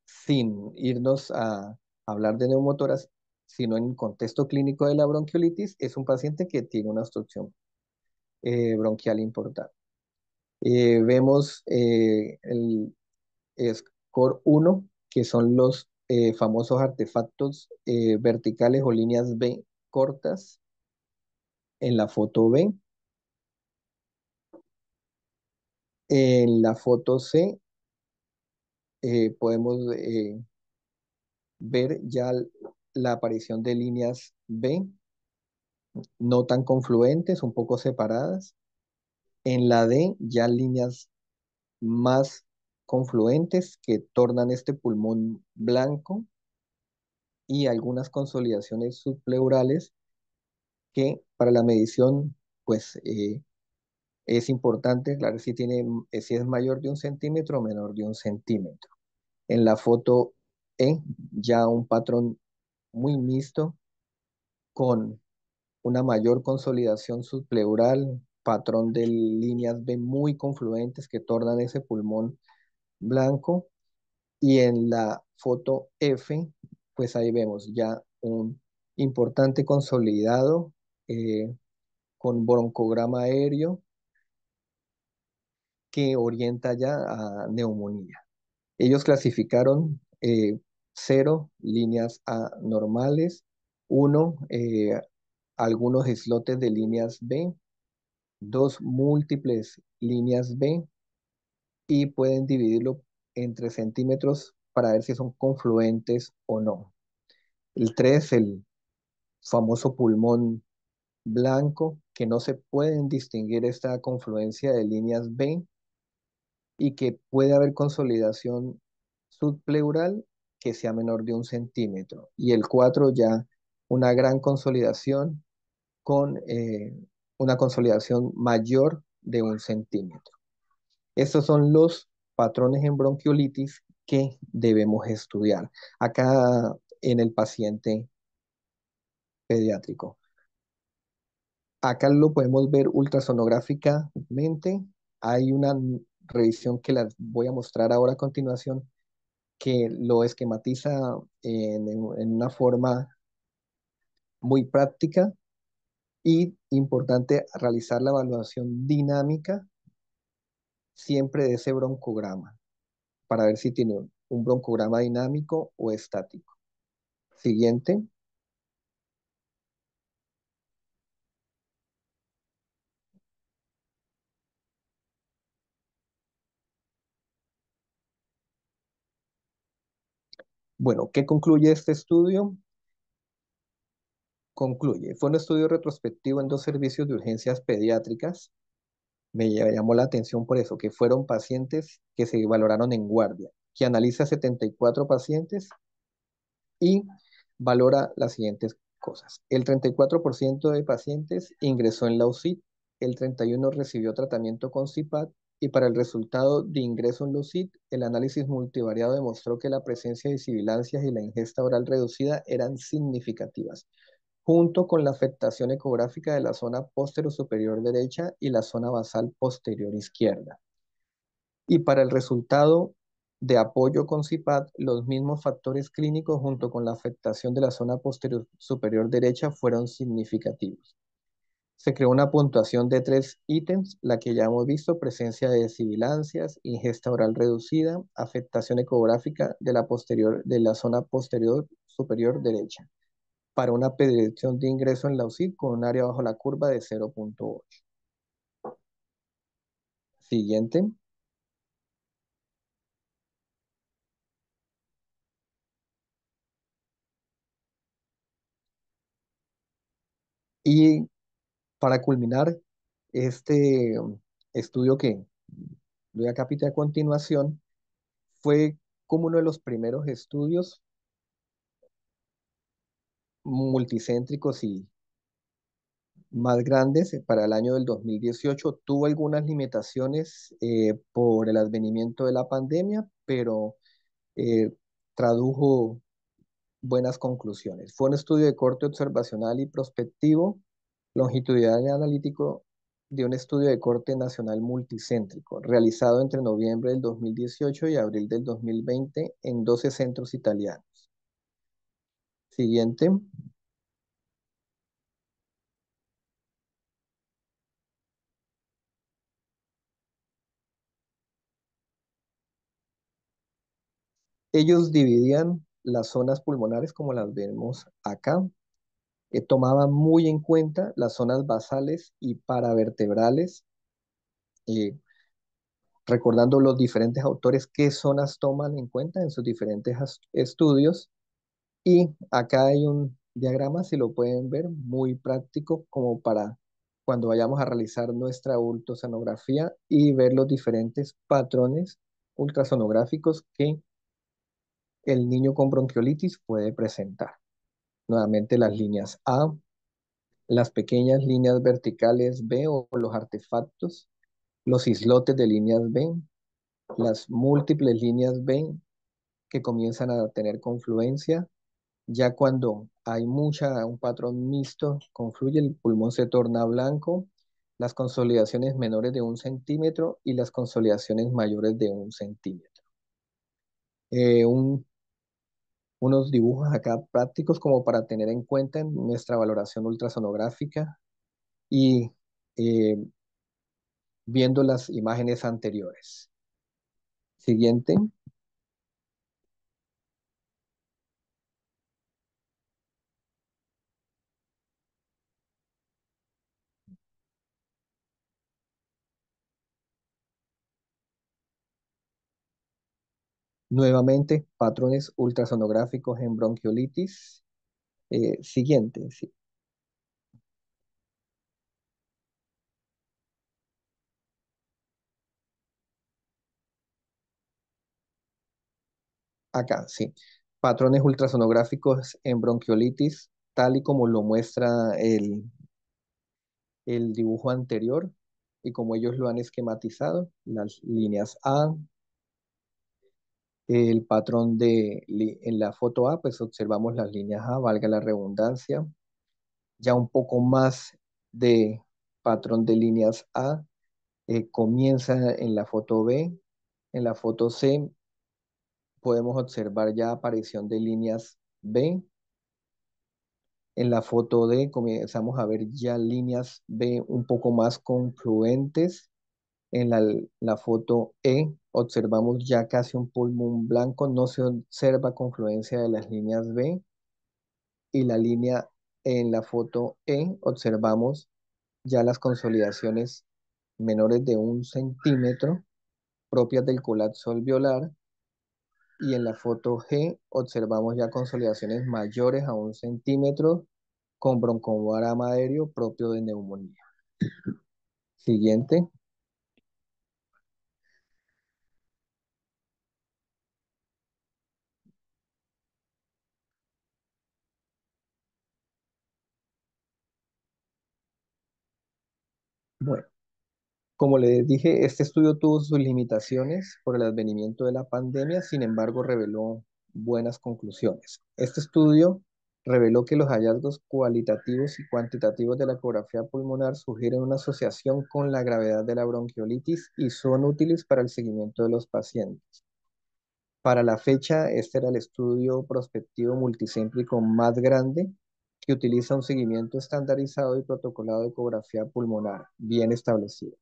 sin irnos a hablar de neumotoras, sino en contexto clínico de la bronquiolitis, es un paciente que tiene una obstrucción bronquial importante. Vemos el score 1, que son los famosos artefactos verticales o líneas B cortas en la foto B. En la foto C podemos ver ya la aparición de líneas B no tan confluentes, un poco separadas. En la D ya líneas más confluentes que tornan este pulmón blanco y algunas consolidaciones subpleurales que para la medición pues es importante, claro, si tiene, si es mayor de 1 centímetro o menor de 1 centímetro. En la foto E ya un patrón muy mixto con una mayor consolidación subpleural, patrón de líneas B muy confluentes que tornan ese pulmón blanco. Y en la foto F, pues ahí vemos ya un importante consolidado con broncograma aéreo que orienta ya a neumonía. Ellos clasificaron 0 líneas A normales, 1 algunos islotes de líneas B, 2 múltiples líneas B y pueden dividirlo entre centímetros para ver si son confluentes o no. El 3, el famoso pulmón blanco, que no se pueden distinguir esta confluencia de líneas B y que puede haber consolidación subpleural que sea menor de 1 centímetro. Y el 4 ya una gran consolidación con una consolidación mayor de 1 centímetro. Estos son los patrones en bronquiolitis que debemos estudiar acá en el paciente pediátrico. Acá lo podemos ver ultrasonográficamente. Hay una revisión que las voy a mostrar ahora a continuación que lo esquematiza en una forma muy práctica y importante realizar la evaluación dinámica siempre de ese broncograma para ver si tiene un broncograma dinámico o estático. Siguiente. Bueno, ¿qué concluye este estudio? Concluye, fue un estudio retrospectivo en 2 servicios de urgencias pediátricas. Me llamó la atención por eso, que fueron pacientes que se valoraron en guardia, que analiza 74 pacientes y valora las siguientes cosas. El 34% de pacientes ingresó en la UCI, el 31% recibió tratamiento con CIPAT y para el resultado de ingreso en la UCI, el análisis multivariado demostró que la presencia de sibilancias y la ingesta oral reducida eran significativas, junto con la afectación ecográfica de la zona posterior superior derecha y la zona basal posterior izquierda. Y para el resultado de apoyo con CIPAT, los mismos factores clínicos junto con la afectación de la zona posterior superior derecha fueron significativos. Se creó una puntuación de 3 ítems, la que ya hemos visto: presencia de sibilancias, ingesta oral reducida, afectación ecográfica de la zona posterior superior derecha, para una predicción de ingreso en la UCI con un área bajo la curva de 0.8. Siguiente. Y para culminar este estudio que doy a capítulo a continuación, fue como uno de los primeros estudios multicéntricos y más grandes para el año del 2018. Tuvo algunas limitaciones por el advenimiento de la pandemia, pero eh, tradujo buenas conclusiones. Fue un estudio de corte observacional y prospectivo, longitudinal y analítico de un estudio de corte nacional multicéntrico, realizado entre noviembre del 2018 y abril del 2020 en 12 centros italianos. Siguiente. Ellos dividían las zonas pulmonares como las vemos acá. Tomaban muy en cuenta las zonas basales y paravertebrales, eh, recordando los diferentes autores qué zonas toman en cuenta en sus diferentes estudios. Y acá hay un diagrama, si lo pueden ver, muy práctico como para cuando vayamos a realizar nuestra ultrasonografía y ver los diferentes patrones ultrasonográficos que el niño con bronquiolitis puede presentar. Nuevamente las líneas A, las pequeñas líneas verticales B o los artefactos, los islotes de líneas B, las múltiples líneas B que comienzan a tener confluencia. Ya cuando hay un patrón mixto, confluye, el pulmón se torna blanco, las consolidaciones menores de 1 centímetro y las consolidaciones mayores de 1 centímetro. Eh, un- Unos dibujos acá prácticos como para tener en cuenta en nuestra valoración ultrasonográfica y eh, viendo las imágenes anteriores. Siguiente. Nuevamente, patrones ultrasonográficos en bronquiolitis. Siguiente, sí. Acá, sí. Patrones ultrasonográficos en bronquiolitis, tal y como lo muestra el dibujo anterior y como ellos lo han esquematizado, las líneas A, el patrón en la foto A, pues observamos las líneas A, valga la redundancia, ya un poco más de patrón de líneas A comienza en la foto B, en la foto C podemos observar ya aparición de líneas B. En la foto D comenzamos a ver ya líneas B un poco más confluentes. En la foto E observamos ya casi un pulmón blanco, no se observa confluencia de las líneas B. Y la línea en la foto E observamos ya las consolidaciones menores de 1 centímetro propias del colapso alveolar. Y en la foto G observamos ya consolidaciones mayores a 1 centímetro con broncovarama aéreo propio de neumonía. Siguiente. Bueno, como les dije, este estudio tuvo sus limitaciones por el advenimiento de la pandemia, sin embargo, reveló buenas conclusiones. Este estudio reveló que los hallazgos cualitativos y cuantitativos de la ecografía pulmonar sugieren una asociación con la gravedad de la bronquiolitis y son útiles para el seguimiento de los pacientes. Para la fecha, este era el estudio prospectivo multicéntrico más grande que utiliza un seguimiento estandarizado y protocolado de ecografía pulmonar bien establecido.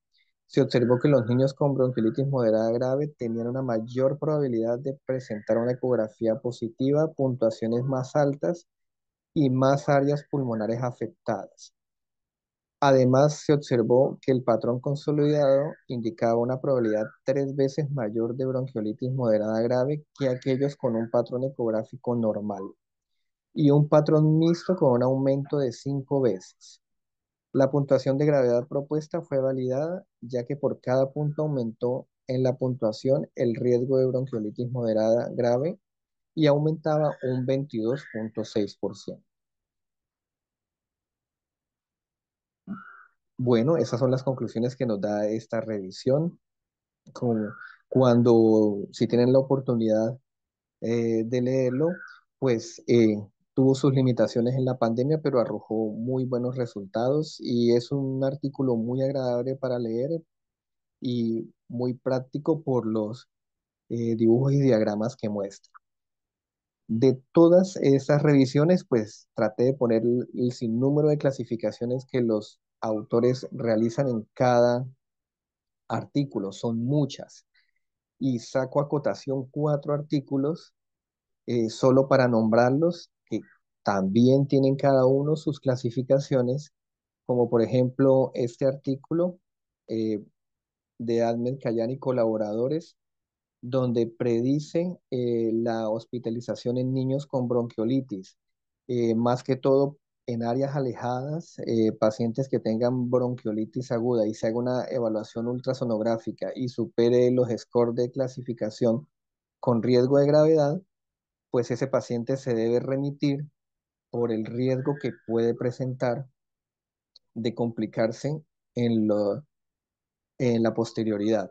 Se observó que los niños con bronquiolitis moderada grave tenían una mayor probabilidad de presentar una ecografía positiva, puntuaciones más altas y más áreas pulmonares afectadas. Además, se observó que el patrón consolidado indicaba una probabilidad 3 veces mayor de bronquiolitis moderada grave que aquellos con un patrón ecográfico normal y un patrón mixto con un aumento de 5 veces. La puntuación de gravedad propuesta fue validada, ya que por cada punto aumentó en la puntuación el riesgo de bronquiolitis moderada grave y aumentaba un 22,6%. Bueno, esas son las conclusiones que nos da esta revisión. Como cuando, si tienen la oportunidad de leerlo, pues tuvo sus limitaciones en la pandemia, pero arrojó muy buenos resultados y es un artículo muy agradable para leer y muy práctico por los dibujos y diagramas que muestra. De todas esas revisiones, pues traté de poner el sinnúmero de clasificaciones que los autores realizan en cada artículo, son muchas, y saco a cotación 4 artículos solo para nombrarlos, que también tienen cada uno sus clasificaciones, como por ejemplo este artículo eh, de Ahmed Kayan y colaboradores, donde predice la hospitalización en niños con bronquiolitis, más que todo en áreas alejadas, pacientes que tengan bronquiolitis aguda y se haga una evaluación ultrasonográfica y supere los scores de clasificación con riesgo de gravedad, pues ese paciente se debe remitir por el riesgo que puede presentar de complicarse en, en la posterioridad.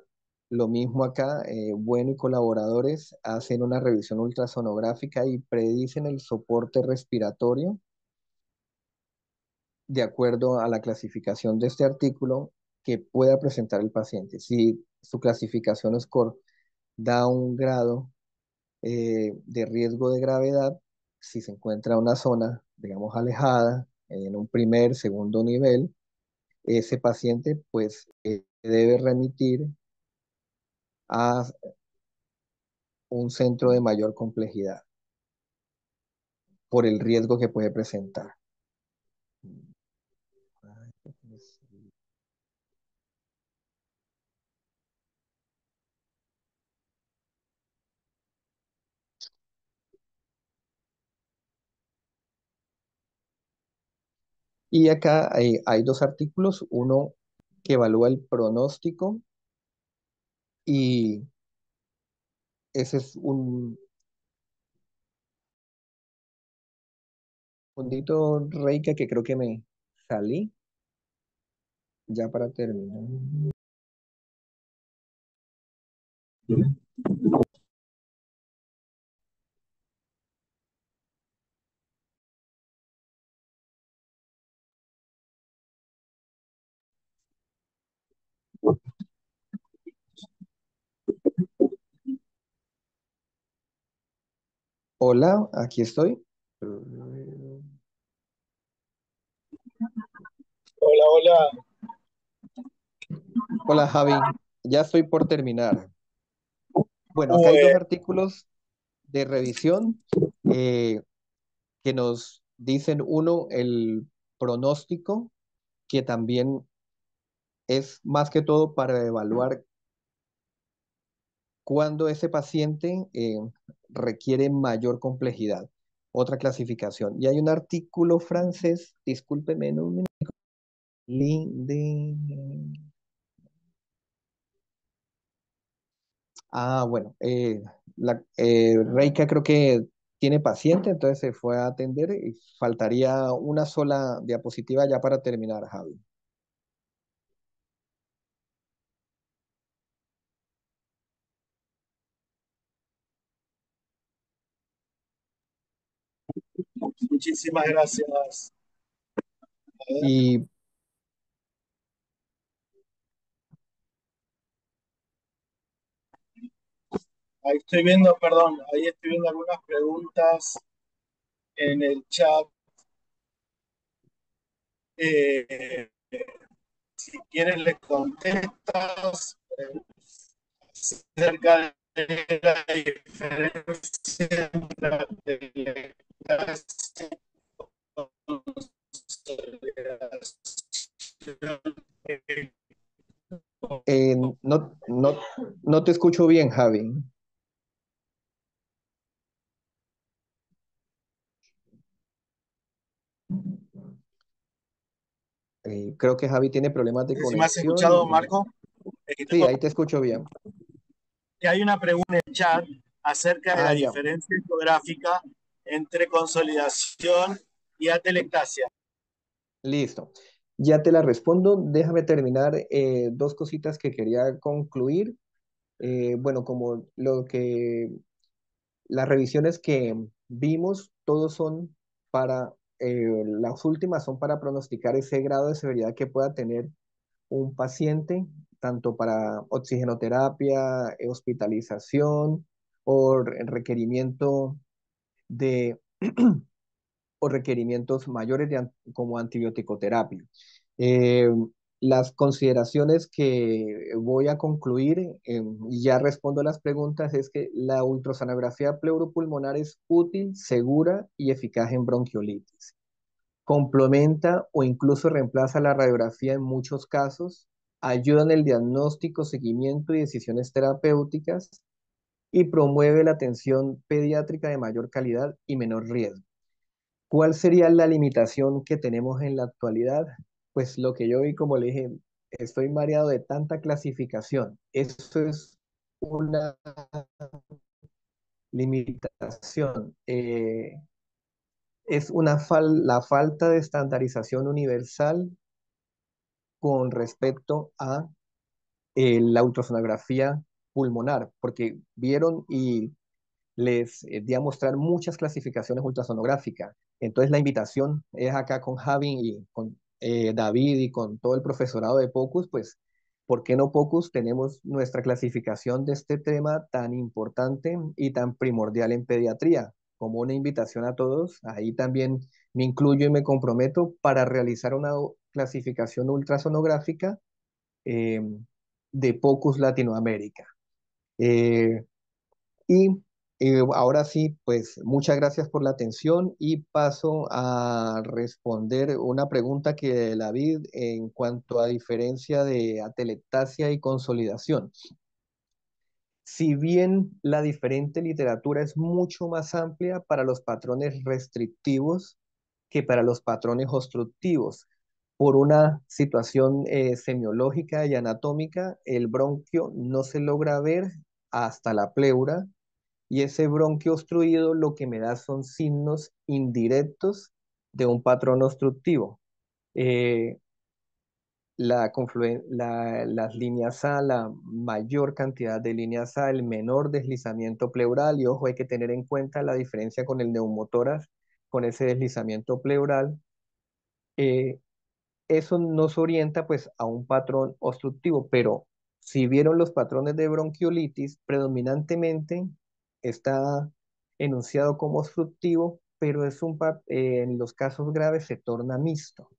Lo mismo acá, Bueno y colaboradores hacen una revisión ultrasonográfica y predicen el soporte respiratorio de acuerdo a la clasificación de este artículo que pueda presentar el paciente. Si su clasificación score da un grado de riesgo de gravedad, si se encuentra en una zona, digamos, alejada, en un primer, segundo nivel, ese paciente pues debe remitir a un centro de mayor complejidad por el riesgo que puede presentar. Y acá hay 2 artículos, uno que evalúa el pronóstico y ese es un puntito, Reika, que creo que me salí. Ya para terminar. Hola, aquí estoy. Hola, hola. Hola, Javi. Ya estoy por terminar. Bueno, acá hay dos Pues artículos de revisión eh, que nos dicen, uno, el pronóstico, que también es más que todo para evaluar cuándo ese paciente requiere mayor complejidad. Otra clasificación. Y hay un artículo francés, discúlpeme, no me... Ah, bueno, Reika creo que tiene paciente, entonces se fue a atender y faltaría una sola diapositiva ya para terminar, Javi. muchísimas gracias. A ver, Y, ahí estoy viendo, perdón, ahí estoy viendo algunas preguntas en el chat. Eh, si quieres les contestas acerca de la diferencia entre la telectasia eh, no, no, no te escucho bien, Javi. Creo que Javi tiene problemas de No sé si me has conexión escuchado, y Marco. Que sí, ahí te escucho bien. hay una pregunta en el chat acerca de la Ah, ya, diferencia geográfica entre consolidación y atelectasia. listo. Ya te la respondo. Déjame terminar dos cositas que quería concluir. Bueno, como lo que las revisiones que vimos, todos son para, las últimas son para pronosticar ese grado de severidad que pueda tener un paciente, tanto para oxigenoterapia, hospitalización o requerimiento de o requerimientos mayores como antibiótico-terapia. Eh, las consideraciones que voy a concluir, y ya respondo a las preguntas, es que la ultrasonografía pleuropulmonar es útil, segura y eficaz en bronquiolitis. Complementa o incluso reemplaza la radiografía en muchos casos, ayuda en el diagnóstico, seguimiento y decisiones terapéuticas y promueve la atención pediátrica de mayor calidad y menor riesgo. ¿Cuál sería la limitación que tenemos en la actualidad? Pues lo que yo vi, como le dije, estoy mareado de tanta clasificación. Eso es una limitación. Es la falta de estandarización universal con respecto a la ultrasonografía pulmonar, porque vieron y les di a mostrar muchas clasificaciones ultrasonográficas. Entonces la invitación es acá con Javi y con David y con todo el profesorado de POCUS, pues, ¿por qué no POCUS? Tenemos nuestra clasificación de este tema tan importante y tan primordial en pediatría, como una invitación a todos. Ahí también me incluyo y me comprometo para realizar una clasificación ultrasonográfica eh, de POCUS Latinoamérica. Eh, y ahora sí, pues muchas gracias por la atención y paso a responder una pregunta que la vi en cuanto a diferencia de atelectasia y consolidación. Si bien la diferente literatura es mucho más amplia para los patrones restrictivos que para los patrones obstructivos, por una situación semiológica y anatómica, el bronquio no se logra ver hasta la pleura y ese bronquio obstruido lo que me da son signos indirectos de un patrón obstructivo. Eh, las líneas A, la mayor cantidad de líneas A, el menor deslizamiento pleural, y ojo, hay que tener en cuenta la diferencia con el neumotórax, con ese deslizamiento pleural. Eh, Eso nos orienta pues a un patrón obstructivo, pero si vieron los patrones de bronquiolitis, predominantemente está enunciado como obstructivo, pero en los casos graves se torna mixto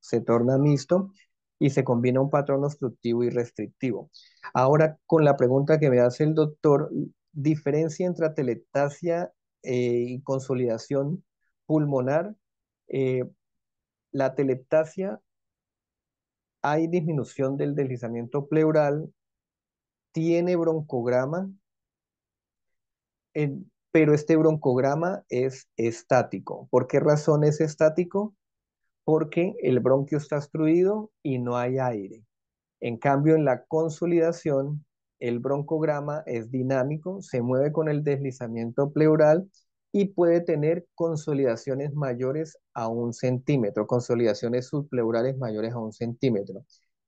y se combina un patrón obstructivo y restrictivo. Ahora, con la pregunta que me hace el doctor, diferencia entre atelectasia y consolidación pulmonar. Eh, la atelectasia, hay disminución del deslizamiento pleural, tiene broncograma, pero este broncograma es estático. ¿Por qué razón es estático? Porque el bronquio está obstruido y no hay aire. En cambio, en la consolidación, el broncograma es dinámico, se mueve con el deslizamiento pleural y puede tener consolidaciones mayores a 1 centímetro, consolidaciones subpleurales mayores a 1 centímetro.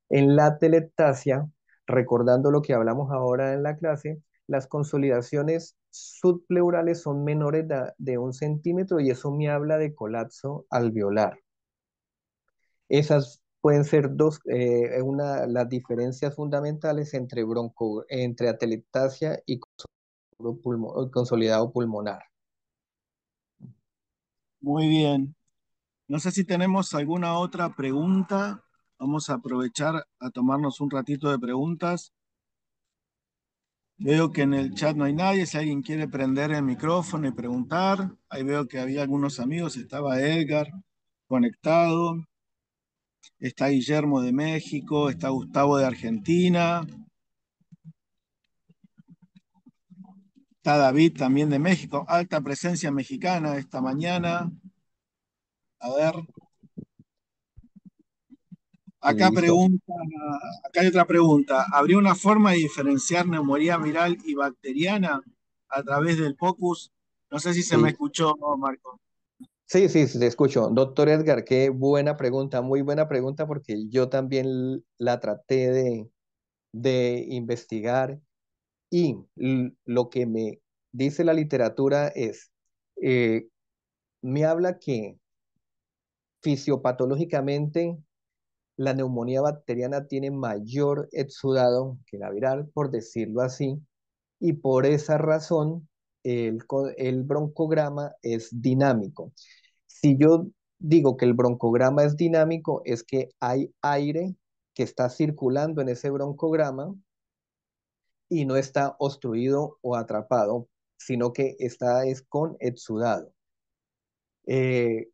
En la telectasia, recordando lo que hablamos ahora en la clase, las consolidaciones subpleurales son menores de 1 centímetro y eso me habla de colapso alveolar. Esas pueden ser las diferencias fundamentales entre atelectasia y consolidado pulmonar. Muy bien. No sé si tenemos alguna otra pregunta. Vamos a aprovechar a tomarnos un ratito de preguntas. Veo que en el chat no hay nadie. Si alguien quiere prender el micrófono y preguntar, ahí veo que había algunos amigos. Estaba Edgar conectado. Está Guillermo de México. Está Gustavo de Argentina. Está David también de México. Alta presencia mexicana esta mañana. A ver. Acá Listo. pregunta, acá hay otra pregunta. ¿Habría una forma de diferenciar neumonía viral y bacteriana a través del POCUS? No sé si se me Sí, escuchó, Marco. sí, sí, sí, te escucho. Doctor Edgar, qué buena pregunta, muy buena pregunta porque yo también la traté de investigar y lo que me dice la literatura es, eh, me habla que fisiopatológicamente la neumonía bacteriana tiene mayor exudado que la viral, por decirlo así, y por esa razón el broncograma es dinámico. Si yo digo que el broncograma es dinámico, es que hay aire que está circulando en ese broncograma y no está obstruido o atrapado, sino que está es con exudado. Eh,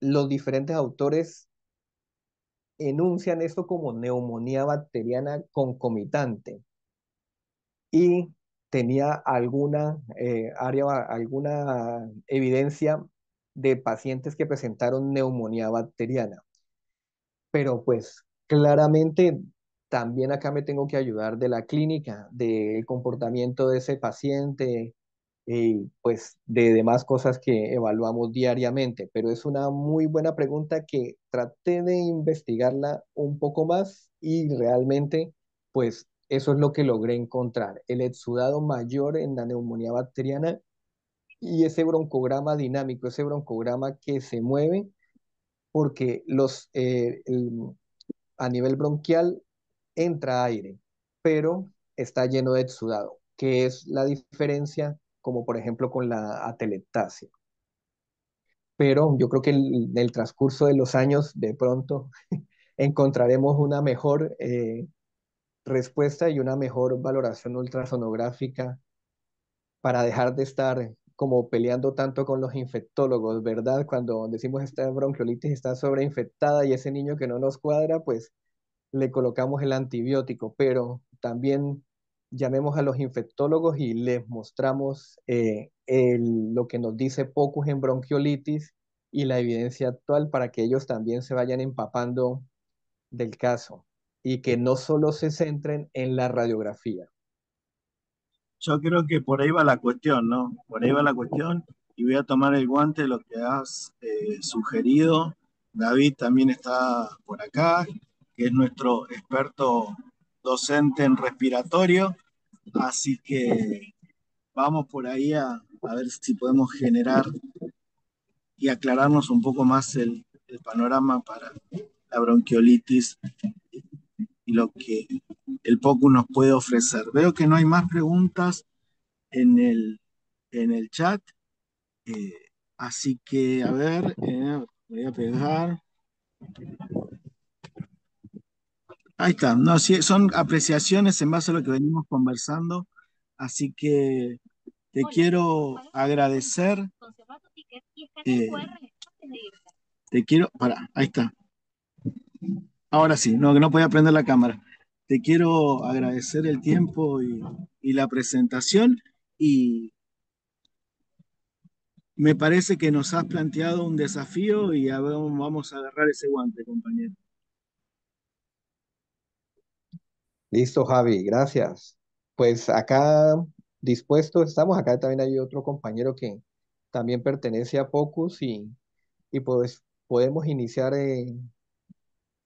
los diferentes autores enuncian esto como neumonía bacteriana concomitante y tenía alguna evidencia de pacientes que presentaron neumonía bacteriana. Pero pues claramente también acá me tengo que ayudar de la clínica, del comportamiento de ese paciente y pues de demás cosas que evaluamos diariamente. Pero es una muy buena pregunta que traté de investigarla un poco más y realmente pues eso es lo que logré encontrar. El exudado mayor en la neumonía bacteriana y ese broncograma dinámico, ese broncograma que se mueve porque a nivel bronquial entra aire, pero está lleno de exudado, que es la diferencia, como por ejemplo con la atelectasia. Pero yo creo que en el transcurso de los años, de pronto, encontraremos una mejor respuesta y una mejor valoración ultrasonográfica para dejar de estar como peleando tanto con los infectólogos, ¿verdad? Cuando decimos esta bronquiolitis está sobreinfectada y ese niño que no nos cuadra, pues le colocamos el antibiótico, pero también llamemos a los infectólogos y les mostramos lo que nos dice POCUS en bronquiolitis y la evidencia actual para que ellos también se vayan empapando del caso y que no solo se centren en la radiografía. Yo creo que por ahí va la cuestión, ¿no? Por ahí va la cuestión y voy a tomar el guante de lo que has sugerido. David también está por acá. que es nuestro experto docente en respiratorio. Así que vamos por ahí a ver si podemos generar y aclararnos un poco más el panorama para la bronquiolitis y lo que el POCU nos puede ofrecer. Veo que no hay más preguntas en el chat, eh, así que a ver, voy a pegar. Ahí está, no, sí, son apreciaciones en base a lo que venimos conversando, así que te quiero agradecer, eh, ahí está, ahora sí, no, que no podía prender la cámara. Te quiero agradecer el tiempo y la presentación y me parece que nos has planteado un desafío y vamos a agarrar ese guante, compañero. Listo, Javi, gracias. Pues acá dispuestos estamos, acá también hay otro compañero que también pertenece a Pocus y pues podemos iniciar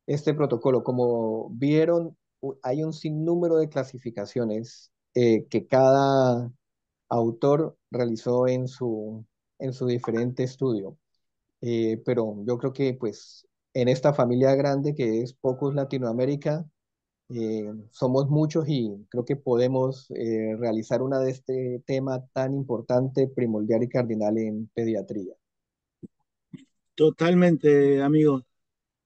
este protocolo. Como vieron, hay un sinnúmero de clasificaciones que cada autor realizó en su diferente estudio. Pero yo creo que pues en esta familia grande que es Pocus Latinoamérica, somos muchos y creo que podemos realizar una de este tema tan importante, primordial y cardinal en pediatría. Totalmente, amigo.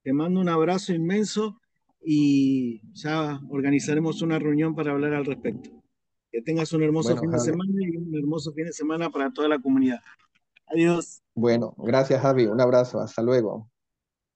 Te mando un abrazo inmenso y ya organizaremos una reunión para hablar al respecto. Que tengas un hermoso Bueno, fin de Javi, semana y un hermoso fin de semana para toda la comunidad. Adiós. bueno, gracias, Javi. Un abrazo. Hasta luego.